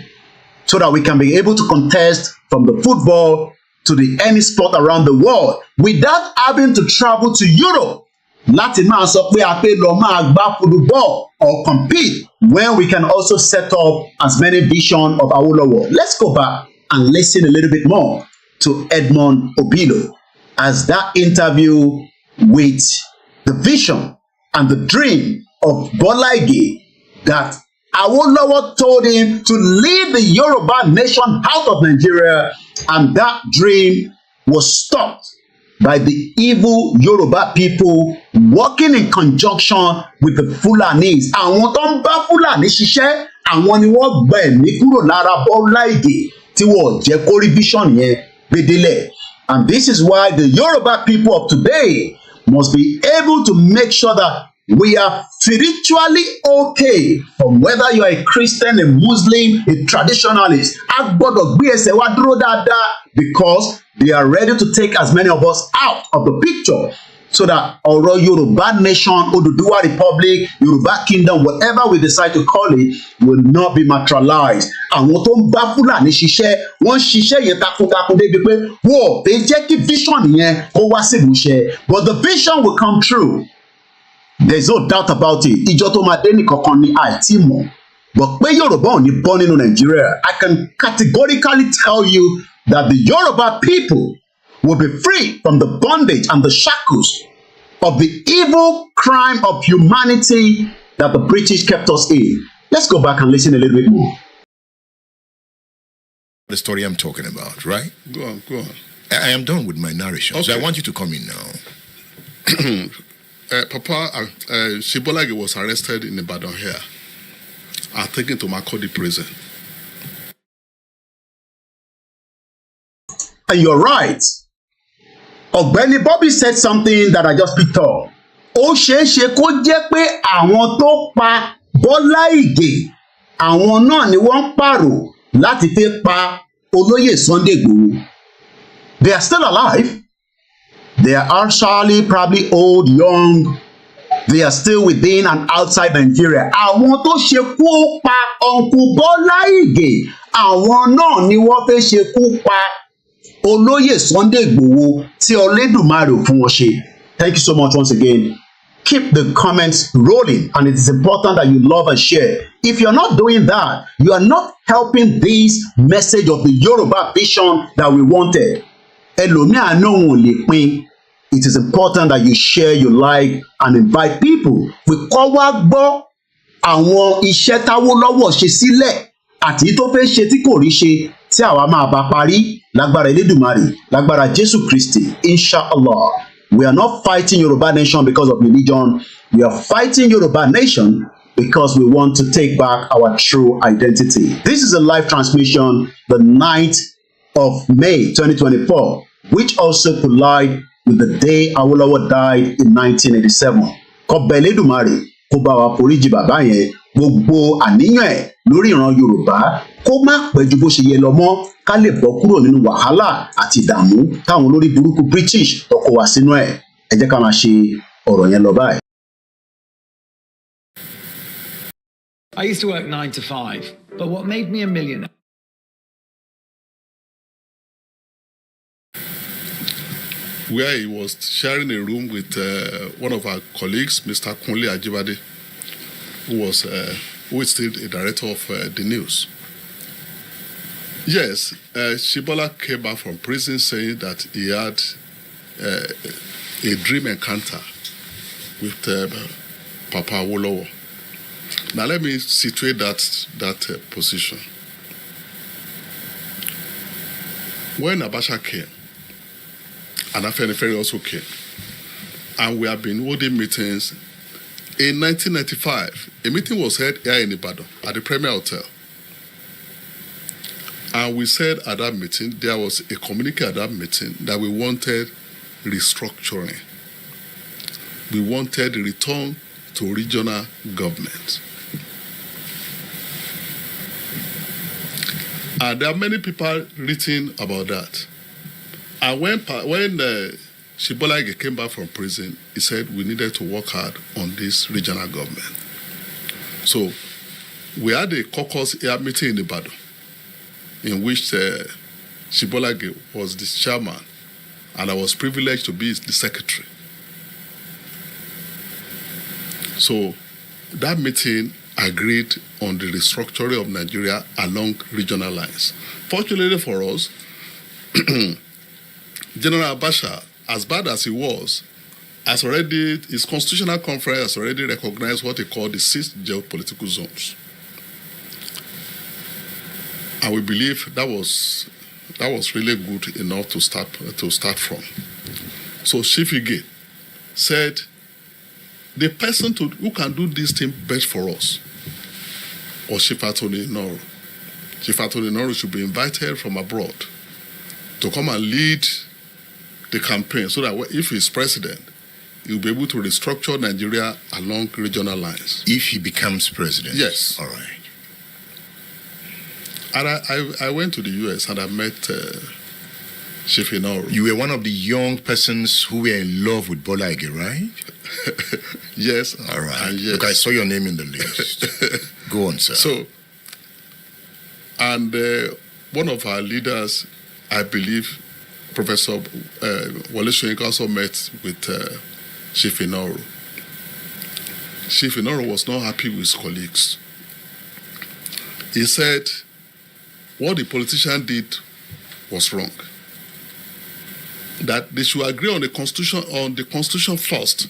so that we can be able to contest from the football to the any sport around the world without having to travel to Europe. Láti máa sọ pé a fẹ́ lọ máa gbá football or compete when we can also set up as many vision of Awolowo. Let's go back and listen a little bit more to Edmond Obilo as that interview with the vision and the dream of Bola Ige that Awolowo told him to lead the Yoruba nation out of Nigeria, and that dream was stopped by the evil Yoruba people working in conjunction with the Fulanis. Àwọn tó ń bá Fulani ṣiṣẹ́, àwọn ni wọ́n gba ẹ̀mí kúrò lára Bola Ige tí wọ́n jẹ́ kó rí vision yẹn gbedele. And this is why the Yoruba people of today must be able to make sure that we are spiritually okay, from whether you are a Christian, a Muslim, a traditionalist. A gbọ́dọ̀ gbé ẹsẹ̀ wa dúró dáadáa, because they are ready to take as many of us out of the picture so that ọ̀rọ̀ Yoruba nation, Oduduwa Republic, Yoruba kingdom, whatever we decide to call it, will not be materialized. Àwọn tó ń bá Fúlàní ṣiṣẹ́, wọ́n ń ṣiṣẹ́ yẹn takuntakun débi pé wọ́n ò fẹ́ jẹ́ kí vision yẹn kó wá sí ìmúṣẹ. But the vision will come true. There is no doubt about it. Ìjọ tó máa dé nìkankan ni àìtí mọ̀. But pé Yorùbá ò ní bọ́ nínú Nàìjíríà, I can categorically tell you that the Yoruba people will be free from the bondage and the shackles of the evil crime of humanity that the British kept us in. Let's go back and listen a little bit more. The story I'm talking about, right? Go on. I am done with my narration, Okay. so I want you to come in now. Papa, Bola Ige was arrested in Ibadan here and taken to Makurdi prison. And you're right. Ọ̀gbẹ́ni Bobby said something that I just picked up. Ó ṣeé ṣe kó jẹ́ pé àwọn tó pa Bola Ige, àwọn náà ni wọ́n ń pààrọ̀ láti fi pa olóyè Sunday Igboho. They are still alive. They are actually probably old, young. They are still within and outside Nigeria. Àwọn tó ṣekú pa Uncle Bola Ige, àwọn náà ni wọ́n fẹ́ ṣekú pa olóyè Sunday Igboho tí Olódùmarè ò fún wọn ṣe. Thank you so much once again. Keep the comments rolling, and it is important that you love and share. If you're not doing that, you are not helping this message of the Yoruba vision that we wanted. Ẹlòmíà náà ò lè pín. It is important that you share, you like, and invite people. We kọ́ wá gbọ́ àwọn iṣẹ́ t'Awólọ́wọ̀ ṣe sílẹ̀ àti tó fẹ́ ṣe tí kò rí ṣe tí àwa máa bá parí lágbára Elédùmarè, lágbára Jésù Kristi, inshallah. We are not fighting Yoruba nation because of religion. We are fighting Yoruba nation because we want to take back our true identity. This is a live transmission, the 9th of May 2024, which also collide with the day Awolowo died in 1987. Kọ́ba Elédùmarè kó bá wa foríjì bàbá yẹn, gbogbo àníyàn ẹ̀ lórí ìran Yorùbá kó má pẹ́ ju bó ṣe yẹ lọ mọ́, ká lè bọ́ kúrò nínú wàhálà àti ìdààmú táwọn olórí burúkú British tó kó wa sínú ẹ̀. Ẹ jẹ́ ká máa ṣe ọ̀rọ̀ yẹn lọ báyìí. I used to work 9 to 5, but what made me a millionaire where he was sharing a room with one of our colleagues, Mr. Kunle Ajibade, who is still a director of the news. Yes, Shibola came back from prison saying that he had a dream encounter with Papa Awolowo. Now let me situate that position. When Abacha came, and Afenifere also came, and we have been holding meetings. In 1995, a meeting was held here in Ibadan at the Premier Hotel. And we said at that meeting, there was a communique at that meeting that we wanted restructuring. We wanted a return to regional government. And there are many people written about that. And when Shibola came back from prison, he said we needed to work hard on this regional government. So we had a caucus meeting in Ibadan, in which Shibola was the chairman, and I was privileged to be the secretary. So that meeting agreed on the restructuring of Nigeria along regional lines. Fortunately for us, General Abacha, as bad as he was, his constitutional conference has already recognized what he called the 6 geopolitical zones. And we believe that was really good enough to start from. So Shifige said, the person who can do this thing best for us was Shifatoni Noro. Shifatoni Noro should be invited from abroad to come and lead the campaign so that if he's president, he'll be able to restructure Nigeria along regional lines. If he becomes president? Yes. All right. And I went to the US and I met Shifinoro. You were one of the young persons who were in love with Bola Ige, right? Yes. All right. Yes. Look, I saw your name in the list. Go on, sir. So, and one of our leaders, I believe, Professor Wole Soyinka, also met with Shifinoro. Shifinoro was not happy with his colleagues. He said what the politician did was wrong. That they should agree on the constitution first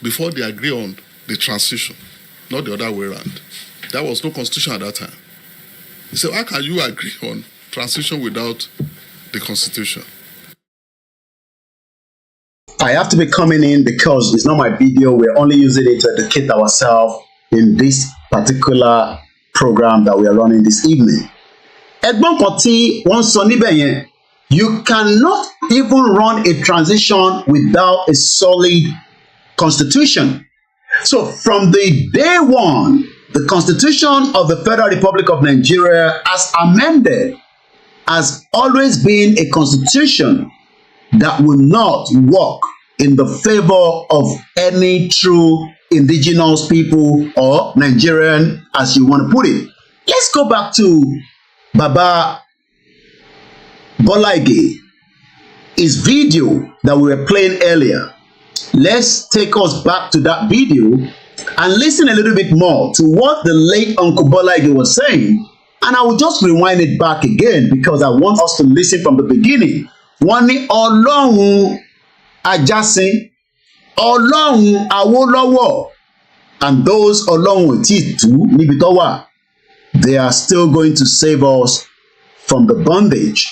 before they agree on the transition, not the other way around. There was no constitution at that time. He said, how can you agree on transition without the constitution? I have to be coming in because it's not my video. We're only using it to educate ourselves in this particular program that we are running this evening. Ẹ̀gbọ́n kan tí wọ́n sọ níbẹ̀ yẹn, you cannot even run a transition without a solid constitution. So from the day one, the Constitution of the Federal Republic of Nigeria, as amended, has always been a constitution that will not work in the favor of any true indigenous people or Nigerian, as you want to put it. Let's go back to Baba Bola Ige, his video that we were playing earlier. Let's take us back to that video and listen a little bit more to what the late Uncle Bola Ige was saying. And I will just rewind it back again because I want us to listen from the beginning. Wọ́n ní Ọlọ́run Ajasin, Ọlọ́run Awolowo, and those Ọlọ́run tí tú níbi tó wà, they are still going to save us from the bondage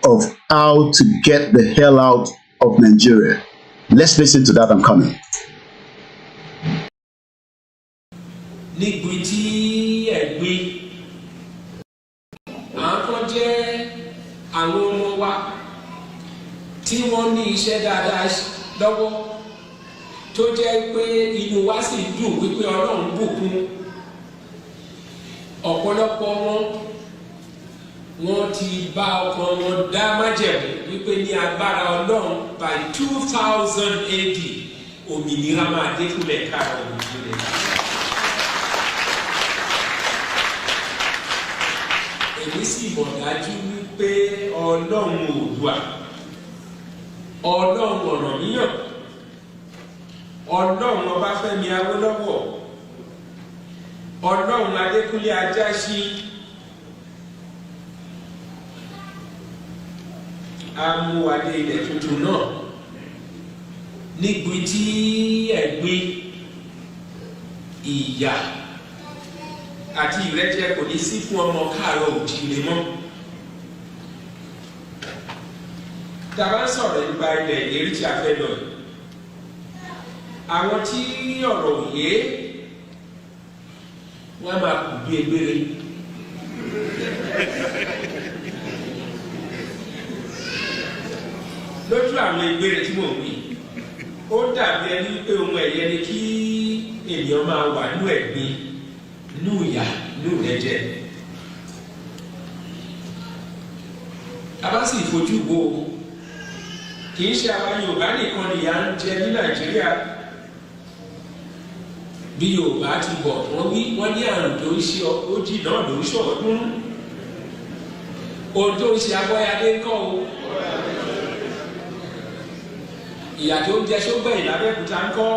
of how to get the hell out of Nigeria. Let's listen to that. I'm coming. Níbi tí ẹ̀gbin àwọn jẹ́ àwọn ọmọ wa tí wọ́n ní iṣẹ́ dáadáa lọ́wọ́ tó jẹ́ pé inú wa sì dùn wípé Ọlọ́run bùkún ọ̀pọ̀lọpọ̀ wọn ti bá ọkàn wọn dá májẹ̀mú wípé ní agbára Ọlọ́run by 2000 AD òmìnira máa dé fúnlẹ̀ káàrọ̀ òmìnira. Èmi sì mọ̀ dájú wípé Ọlọ́run Oòduà Ọlọ́run Ọ̀rànmíyàn, Ọlọ́run Ọbáfẹ́mi Awólọ́wọ̀, Ọlọ́run Adékúnlé Ajáṣin, amúwadé ilẹ̀ tuntun náà nígbì tí ẹ̀gbin, ìyà àti ìrẹ́jẹ kò ní sí fún ọmọ káàárọ̀ òjíire mọ́. Tàbá ń sọ̀rọ̀ nípa ilẹ̀ ìlérí tí a fẹ́ lọ yìí, àwọn tí ọ̀rọ̀ òye wọ́n máa kù bí egbére. Lójú àwọn egbére tí mò ń wí, ó dàbí ẹni pé ohun ẹ̀yẹ ni kí ènìyàn máa wà nínú ẹ̀gbin, nínú ìyà, nínú ìrẹ́jẹ. A bá sì fojú wo, kì í ṣe àwa Yorùbá nìkan ni ìyà ń jẹ ní Nàìjíríà. Bí Yorùbá ti bọ̀ wọ́n ní àrùn tó ń ṣe ojì náà ló ń ṣọ̀ọ́dún. Ohun tó ń ṣe Abọ́yadé ń kọ́ o. Ìyà tó ń jẹ Ṣógbẹ̀yìn l'Abẹ́òkúta ń kọ́.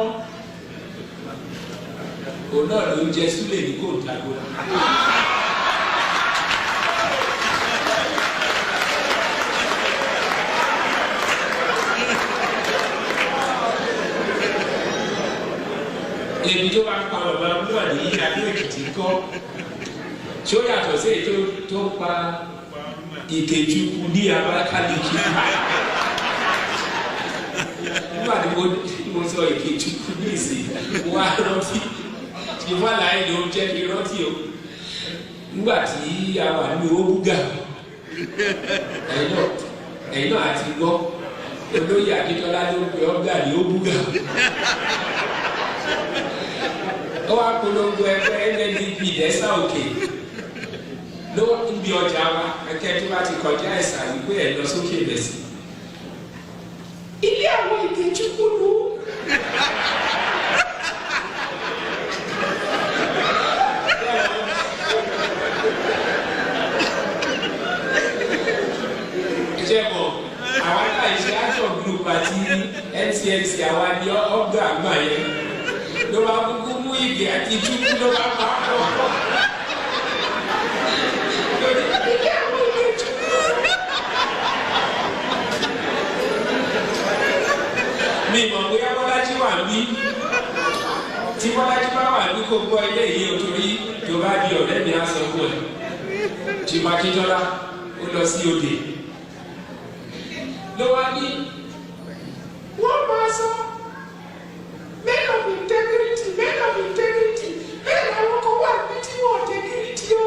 Òun náà ló ń jẹ Súlè ní Kòńtàgó. Èmi tó bá ń pa bàbá múlò ní Adó-Èkìtì kọ́, tí ó yàtọ̀ sí èyí tó ń pa Ìkejùkù ní Abakaliki. Nígbà tí mo sọ Ìkejùkù ní ìsìn, wá rántí, tí wọ́n láyé ló ń jẹ́ kí rántí o. Nígbà tí a wà ní Òbúgà, ẹ̀yin náà àti gbọ́, olóyè Akíntọ́lá ló ń pe ọ́gà ní Òbúgà. Ó wá polongo ẹgbẹ́ NNDP lẹ́sà òkè ló ń bí ọjà wa ẹ̀kẹ́ tó bá ti kọjá ẹ̀sà wípé ẹ̀ lọ sókè lẹ́sì. Ilé àwọn Ìkejùkù lù. Ìjẹ́bọ̀ àwa náà ṣe action group àti NCNC àwa ní ọgbà àgbà yẹn. Ló bá kúkú mú ìgè àti ìjúkú ló bá pa á lọ. Mi mọ̀ bóyá Bọ́lájí wà ní. Tí Bọ́lájí bá wà ní kó gbọ́ ilé yìí o torí tó bá di ọ̀rẹ́ mi á sọ fún ẹ. Tí Makíntọ́lá ó lọ sí òde. Ló wá ní wọ́n máa sọ. Men of integrity, men of integrity. Men àwọn kan wà ní tí wọ́n integrity o.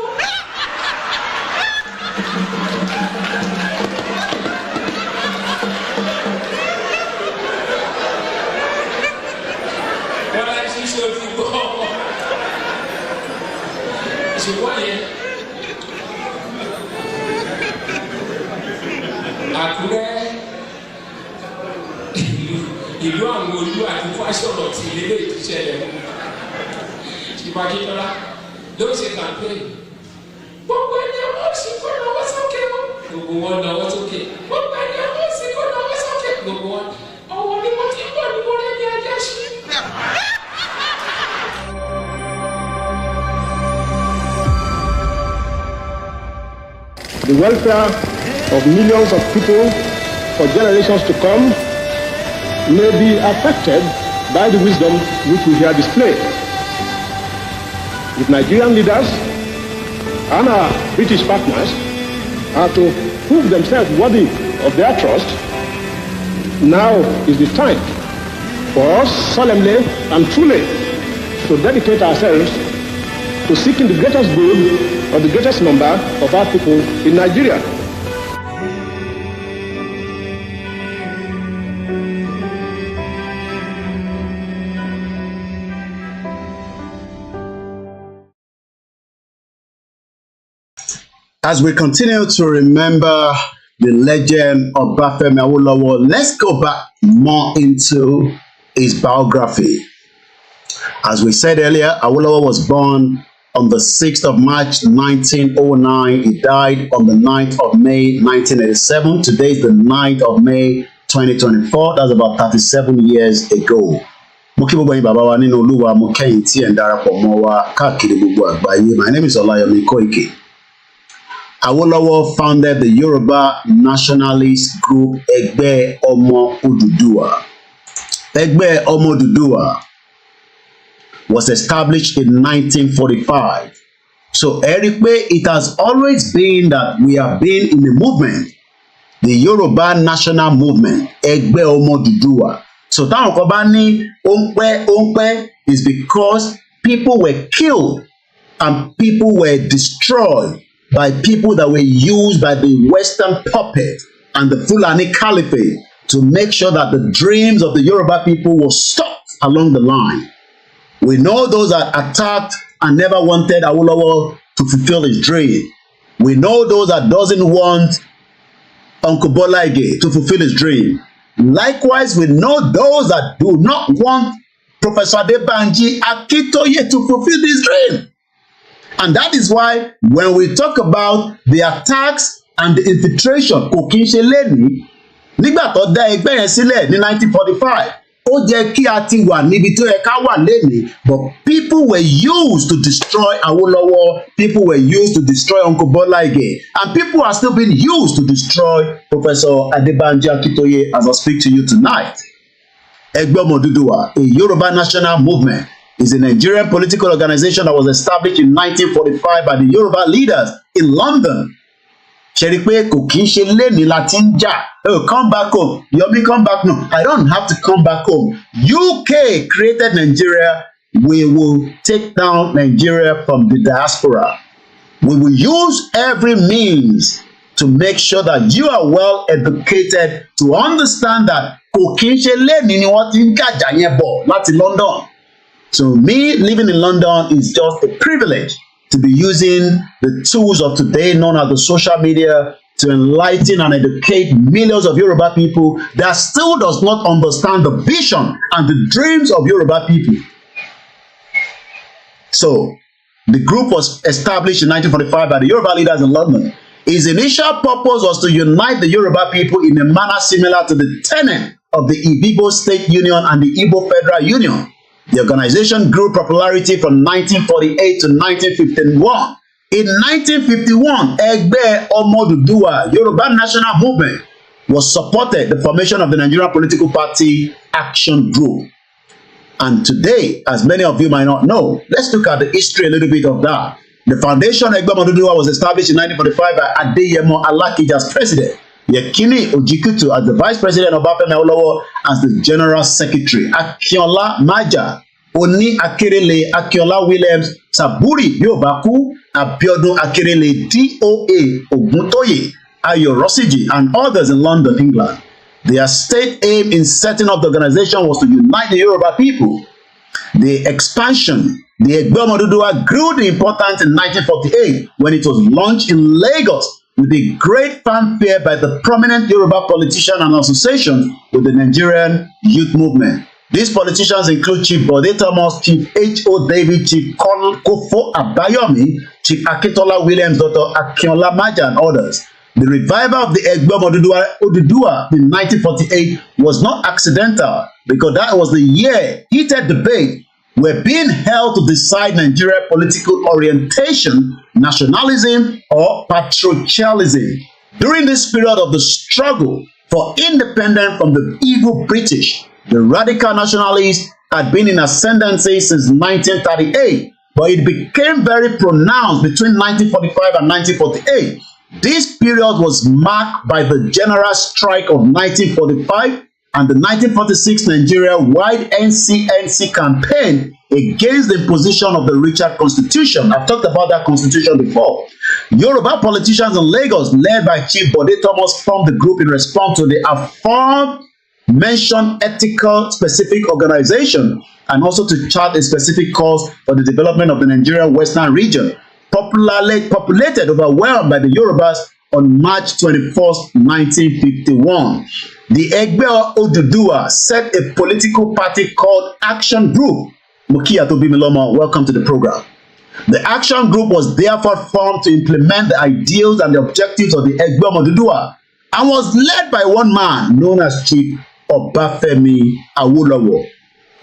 Bọ́lá tí ṣe ti gbọ́. Ṣùgbọ́n yẹn, Àkúrẹ́ ìlú àwọn olú àti fásọ̀rọ̀ tí ilé ìṣẹ̀lẹ̀ Makíntọ́lá ló ṣe campaign. Gbogbo ẹni ọmọ òsì kó náwó sókè o. Gbogbo wọn náwó sókè. Gbogbo ẹni ọmọ òsì kó náwó sókè. Gbogbo wọn. Ọwọ́ ni mo ti ń bọ̀ ní mo rẹ̀ ní ajá sí. The welfare of millions of people for generations to come may be affected by the wisdom which we here display. If Nigerian leaders and our British partners are to prove themselves worthy of their trust, now is the time for us solemnly and truly to dedicate ourselves to seeking the greatest good of the greatest number of our people in Nigeria. As we continue to remember the legend of Obafemi Awolowo, let's go back more into his biography. As we said earlier, Awolowo was born on the 6th of March 1909. He died on the 9th of May 1987. Today is the 9th of May 2024. That's about 37 years ago. Mo kí gbogbo yín bàbá wa nínú Olúwa, mo kẹ́yìn tí ẹ̀ ń darapọ̀ mọ́ wa káàkiri gbogbo àgbáyé. My name is Oluwole Koiki. Awolowo founded the Yoruba nationalist group Ẹgbẹ́ Ọmọ Odùduwà. Ẹgbẹ́ Ọmọ Odùduwà was established in 1945. So it has always been that we have been in the movement, the Yoruba national movement, Ẹgbẹ́ Ọmọ Odùduwà. So táwọn kan bá ní ó is because people were killed and people were destroyed by people that were used by the Western puppet and the Fulani Caliphate to make sure that the dreams of the Yoruba people were stopped along the line. We know those that attacked and never wanted Awolowo to fulfill his dream. We know those that doesn't want Uncle Bola Ige to fulfill his dream. Likewise, we know those that do not want Professor ADEBANJI AKINTOYE to fulfill this dream. And that is why when we talk about the attacks and the infiltration, kò kí n ṣe lẹ́ni nígbà tó dá ẹgbẹ́ yẹn sílẹ̀ ní 1945, ó jẹ́ kí a ti wà níbi tó yẹ ká wà lẹ́ni, but people were used to destroy Awolowo, people were used to destroy Uncle Bola Ige, and people are still being used to destroy Professor ADEBANJI AKINTOYE as I speak to you tonight. Ẹgbẹ́ Ọmọ Odùduwà, a Yoruba national movement, is a Nigerian political organization that was established in 1945 by the Yoruba leaders in London. Ṣẹ̀rí pé kò kí ń ṣe léni láti ń jà. Oh, come back home. Yomi, come back. No, I don't have to come back home. UK created Nigeria. We will take down Nigeria from the diaspora. We will use every means to make sure that you are well educated to understand that kò kí ń ṣe léni ni wọ́n ti ń gàjà yẹn bọ̀ láti London. So me living in London is just a privilege to be using the tools of today known as the social media to enlighten and educate millions of Yoruba people that still does not understand the vision and the dreams of Yoruba people. So the group was established in 1945 by the Yoruba leaders in London. Its initial purpose was to unite the Yoruba people in a manner similar to the tenet of the Igbo State Union and the Igbo Federal Union. The organization grew popularity from 1948 to 1951. In 1951, Ẹgbẹ́ Ọmọ Odùduwà, Yoruba National Movement, was supported the formation of the Nigerian political party Action Group. And today, as many of you might not know, let's look at the history a little bit of that. The foundation Ẹgbẹ́ Ọmọ Odùduwà was established in 1945 by Adeyemo Alakija as president, Yekini Ojikutu as the vice president, Obafemi Awolowo as the general secretary, Akinola Maja, Oni Akerele, Akinola Williams, Saburi Yobaku, Abiodun Akerele, DOA Oguntoye, Ayo Rosiji, and others in London, England. Their state aim in setting up the organization was to unite the Yoruba people. The expansion, the Ẹgbẹ́ Ọmọ Odùduwà grew in importance in 1948 when it was launched in Lagos with a great fanfare by the prominent Yoruba politician and association with the Nigerian youth movement. These politicians include Chief Bode Thomas, Chief H.O. David, Chief Kofo Abayomi, Chief Akintola Williams, Dr. Akinola Maja, and others. The revival of the Ẹgbẹ́ Ọmọ Odùduwà in 1948 was not accidental because that was the year heated debate were being held to decide Nigerian political orientation, nationalism, or patriotism. During this period of the struggle for independence from the evil British, the radical nationalists had been in ascendancy since 1938, but it became very pronounced between 1945 and 1948. This period was marked by the general strike of 1945 and the 1946 Nigeria-wide NCNC campaign against the imposition of the Richard Constitution. I've talked about that constitution before. Yoruba politicians in Lagos, led by Chief Bode Thomas, formed the group in response to the aforementioned ethical specific organization and also to chart a specific course for the development of the Nigerian Western region, populated, overwhelmed by the Yorubas on March 21st, 1951. The Ẹgbẹ́ Odùduwà set a political party called Action Group. Mukia Tobimilomo, welcome to the program. The Action Group was therefore formed to implement the ideals and the objectives of the Ẹgbẹ́ Odùduwà. and was led by one man known as Chief Obafemi Awolowo.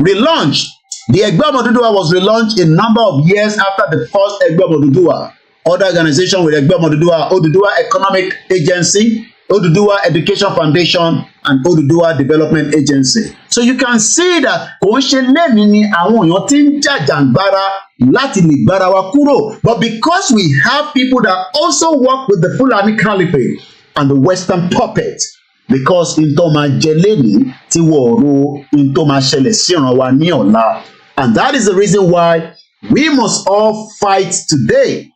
Relaunched, the Egbe Omo Oduduwa was relaunched a number of years after the first Egbe Omo Oduduwa. Other organization with Egbe Omo Oduduwa, Oduduwa Economic Agency, Oduduwa Education Foundation, and Oduduwa Development Agency. So you can see that kò ń ṣe lẹ́ni ni àwọn èèyàn ti ń jàjàǹgbara láti lè gbára wa kúrò. But because we have people that also work with the Fulani Caliphate and the Western puppet, because into máa jẹ lẹ́ni tí wọ́n ro into máa ṣẹlẹ̀ síran wa ní ọ̀la. And that is the reason why we must all fight today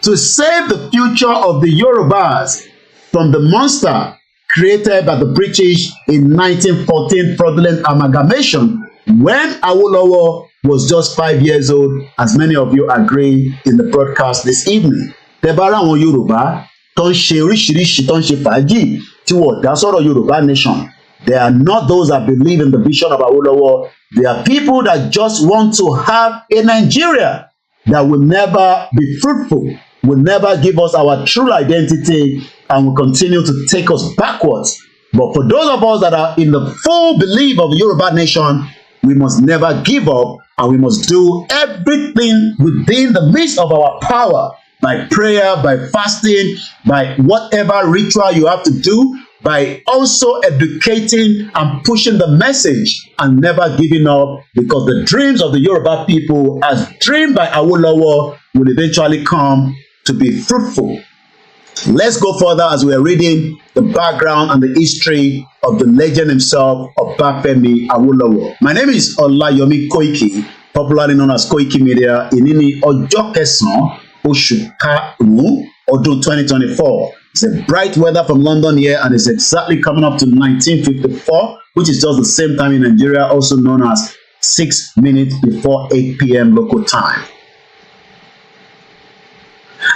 to save the future of the Yorubas from the monster created by the British in 1914 fraudulent amalgamation when Awolowo was just 5 years old, as many of you agree in the broadcast this evening. Tẹ́bára àwọn Yorùbá tó ń ṣe oríṣiríṣi tó ń ṣe fàájì tí wọ́n dá sọ̀rọ̀ Yorùbá nation. They are not those that believe in the vision of Awolowo. They are people that just want to have a Nigeria that will never be fruitful, will never give us our true identity, and will continue to take us backwards. But for those of us that are in the full belief of the Yoruba nation, we must never give up, and we must do everything within the midst of our power, by prayer, by fasting, by whatever ritual you have to do, by also educating and pushing the message and never giving up, because the dreams of the Yoruba people, as dreamed by Awolowo, will eventually come to be fruitful. Let's go further as we are reading the background and the history of the legend himself, Obafemi Awolowo. My name is Olayomi Koiki, popularly known as KOIKIMEDIA. Ìní ọjọ́ kẹsàn-án oṣù karùn-ún ọdún 2024. It's a bright weather from London here, and it's exactly coming up to 1954, which is just the same time in Nigeria, also known as 6 minutes before 8 p.m. local time.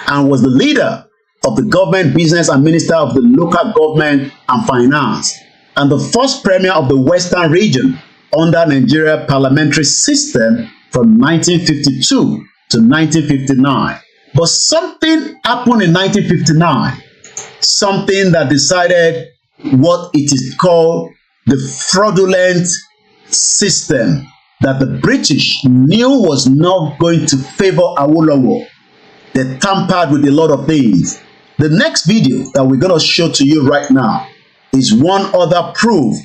And was the leader of the government business and minister of the local government and finance, and the first premier of the Western region under Nigeria parliamentary system from 1952 to 1959. But something happened in 1959, something that decided what it is called the fraudulent system that the British knew was not going to favor Awolowo. They tampered with a lot of things. The next video that we're going to show to you right now is one other proof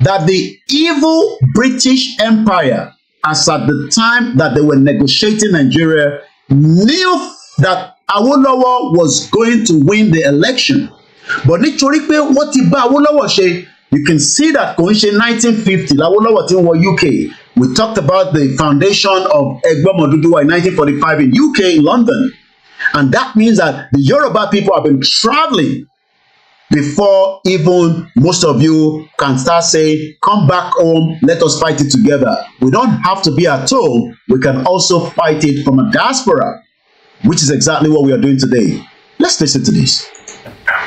that the evil British Empire, as at the time that they were negotiating Nigeria, knew that Awolowo was going to win the election. But nítorí pé wọ́n ti bá Awolowo ṣe, you can see that kò ń ṣe 1950 Awolowo ti wọ UK. We talked about the foundation of Egbe Omo Oduduwa in 1945 in UK, in London. And that means that the Yoruba people have been traveling before even most of you can start saying, come back home, let us fight it together. We don't have to be at home. We can also fight it from a diaspora, which is exactly what we are doing today. Let's listen to this.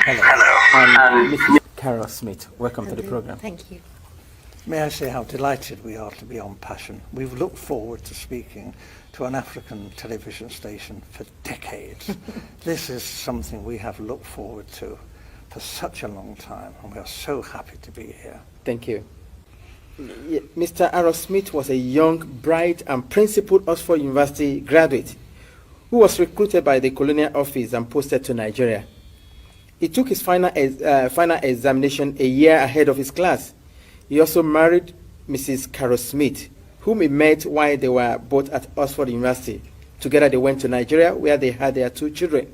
Hello. Mrs. Carol Smith, welcome to the program. Thank you. May I say how delighted we are to be on Passion. We've looked forward to speaking to an African television station for decades. This is something we have looked forward to for such a long time, and we are so happy to be here. Thank you. Mr. Aaron Smith was a young, bright, and principled Oxford University graduate who was recruited by the Colonial office and posted to Nigeria. He took his final examination a year ahead of his class. He also married Mrs. Carol Smith, whom he met while they were both at Oxford University. Together they went to Nigeria, where they had their 2 children.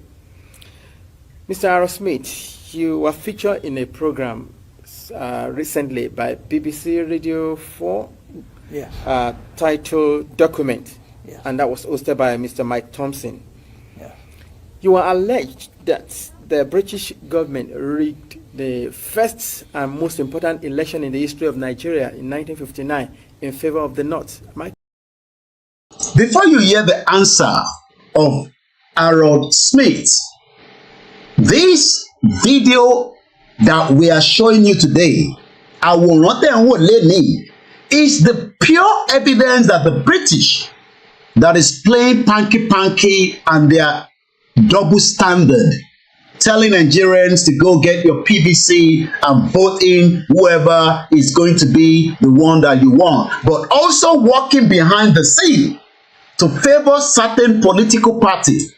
Mr. Aaron Smith, you were featured in a program recently by BBC Radio 4, yes. Titled Document, yes. And that was hosted by Mr. Mike Thompson. Yes. You were alleged that the British government rigged the first and most important election in the history of Nigeria in 1959 in favor of the North. Before you hear the answer of Aaron Smith, this video that we are showing you today, is the pure evidence that the British that is playing panky and their double standard telling Nigerians to go get your PVC and vote in whoever is going to be the one that you want, but also working behind the scene to favor certain political parties,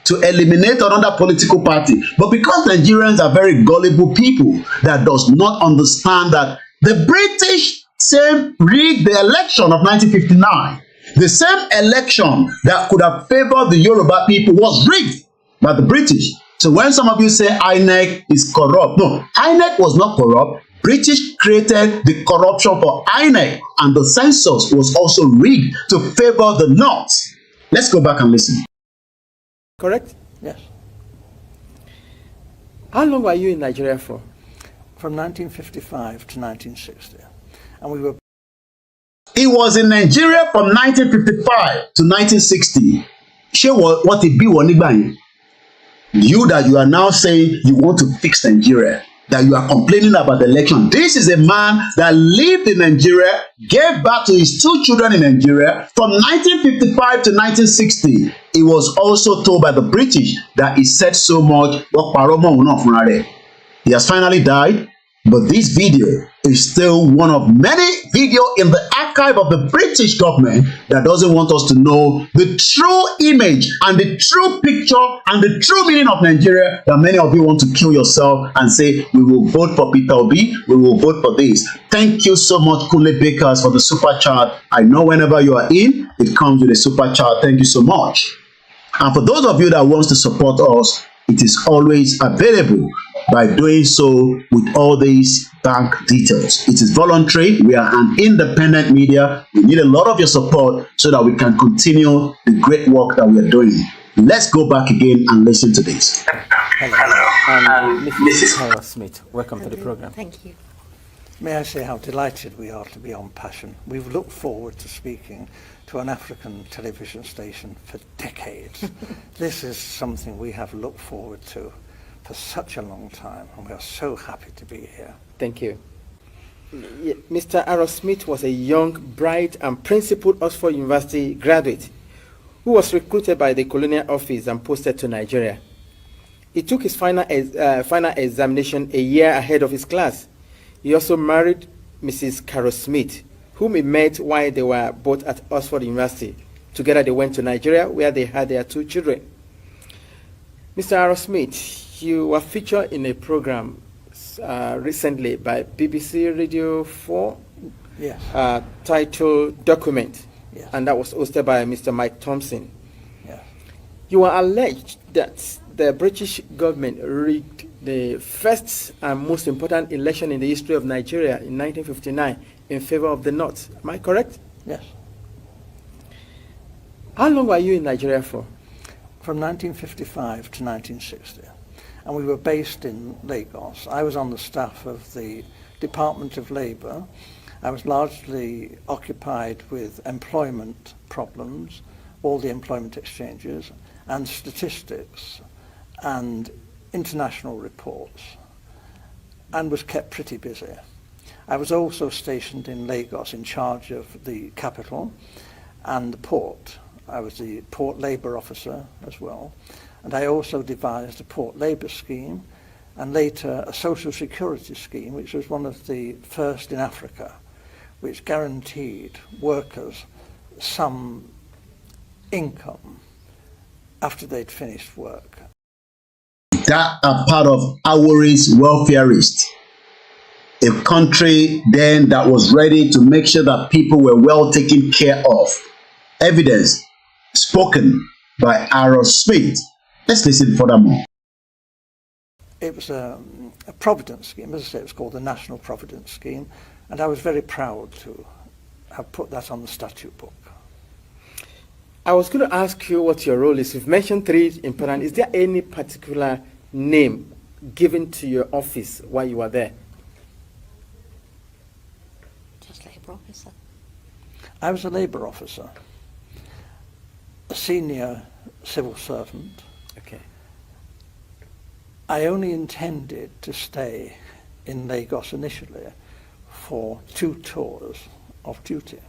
to eliminate another political party. But because Nigerians are very gullible people that does not understand that the British same rigged the election of 1959. The same election that could have favored the Yoruba people was rigged by the British. So when some of you say INEC is corrupt, no, INEC was not corrupt. British created the corruption for INEC, and the census was also rigged to favor the North. Let's go back and listen. Correct? Yes. How long were you in Nigeria for? From 1955 to 1960. And we were... He was in Nigeria from 1955 to 1960. Ṣé what it be wọ́n nígbà yẹn? You that you are now saying you want to fix Nigeria, that you are complaining about the election. This is a man that lived in Nigeria, gave birth to his 2 children in Nigeria from 1955 to 1960. He was also told by the British that he said so much. He has finally died, but this video is still one of many videos in the archive of the British government that doesn't want us to know the true image and the true picture and the true meaning of Nigeria, that many of you want to kill yourself and say, we will vote for Peter Obi, we will vote for this. Thank you so much, Kunle Bakers, for the super chat. I know whenever you are in, it comes with a super chat. Thank you so much. And for those of you that wants to support us, it is always available by doing so with all these bank details. It is voluntary. We are an independent media. We need a lot of your support so that we can continue the great work that we are doing. Let's go back again and listen to this. Hello. Mrs. Harold Smith, welcome to the program. Thank you. May I say how delighted we are to be on Passion. We've looked forward to speaking to an African television station for decades. This is something we have looked forward to for such a long time, and we are so happy to be here. Thank you. Mr. Harold Smith was a young, bright, and principled Oxford University graduate who was recruited by the Colonial office and posted to Nigeria. He took his final examination a year ahead of his class. He also married Mrs. Carol Smith, whom he met while they were both at Oxford University. Together they went to Nigeria, where they had their 2 children. Mr. Harold Smith, you were featured in a program recently by BBC Radio 4, yes. Titled Document, yes. And that was hosted by Mr. Mike Thompson. Yes. You are alleged that the British government rigged the first and most important election in the history of Nigeria in 1959 in favor of the North. Am I correct? Yes. How long were you in Nigeria for? From 1955 to 1960. And we were based in Lagos. I was on the staff of the Department of Labour. I was largely occupied with employment problems, all the employment exchanges, and statistics, and international reports, and was kept pretty busy. I was also stationed in Lagos in charge of the capital and the port. I was the port labour officer as well, and I also devised a port labour scheme and later a social security scheme, which was one of the first in Africa, which guaranteed workers some income after they'd finished work. That are part of Awori's welfareist, a country then that was ready to make sure that people were well taken care of. Evidence spoken by Harold Smith. Let's listen furthermore. It was a providence scheme. As I say, it was called the National Providence Scheme, and I was very proud to have put that on the statute book. I was going to ask you what your role is. You've mentioned 3 important. Is there any particular name given to your office while you were there? Just labour officer. I was a labour officer, a senior civil servant. Okay. I only intended to stay in Lagos initially for 2 tours of duty.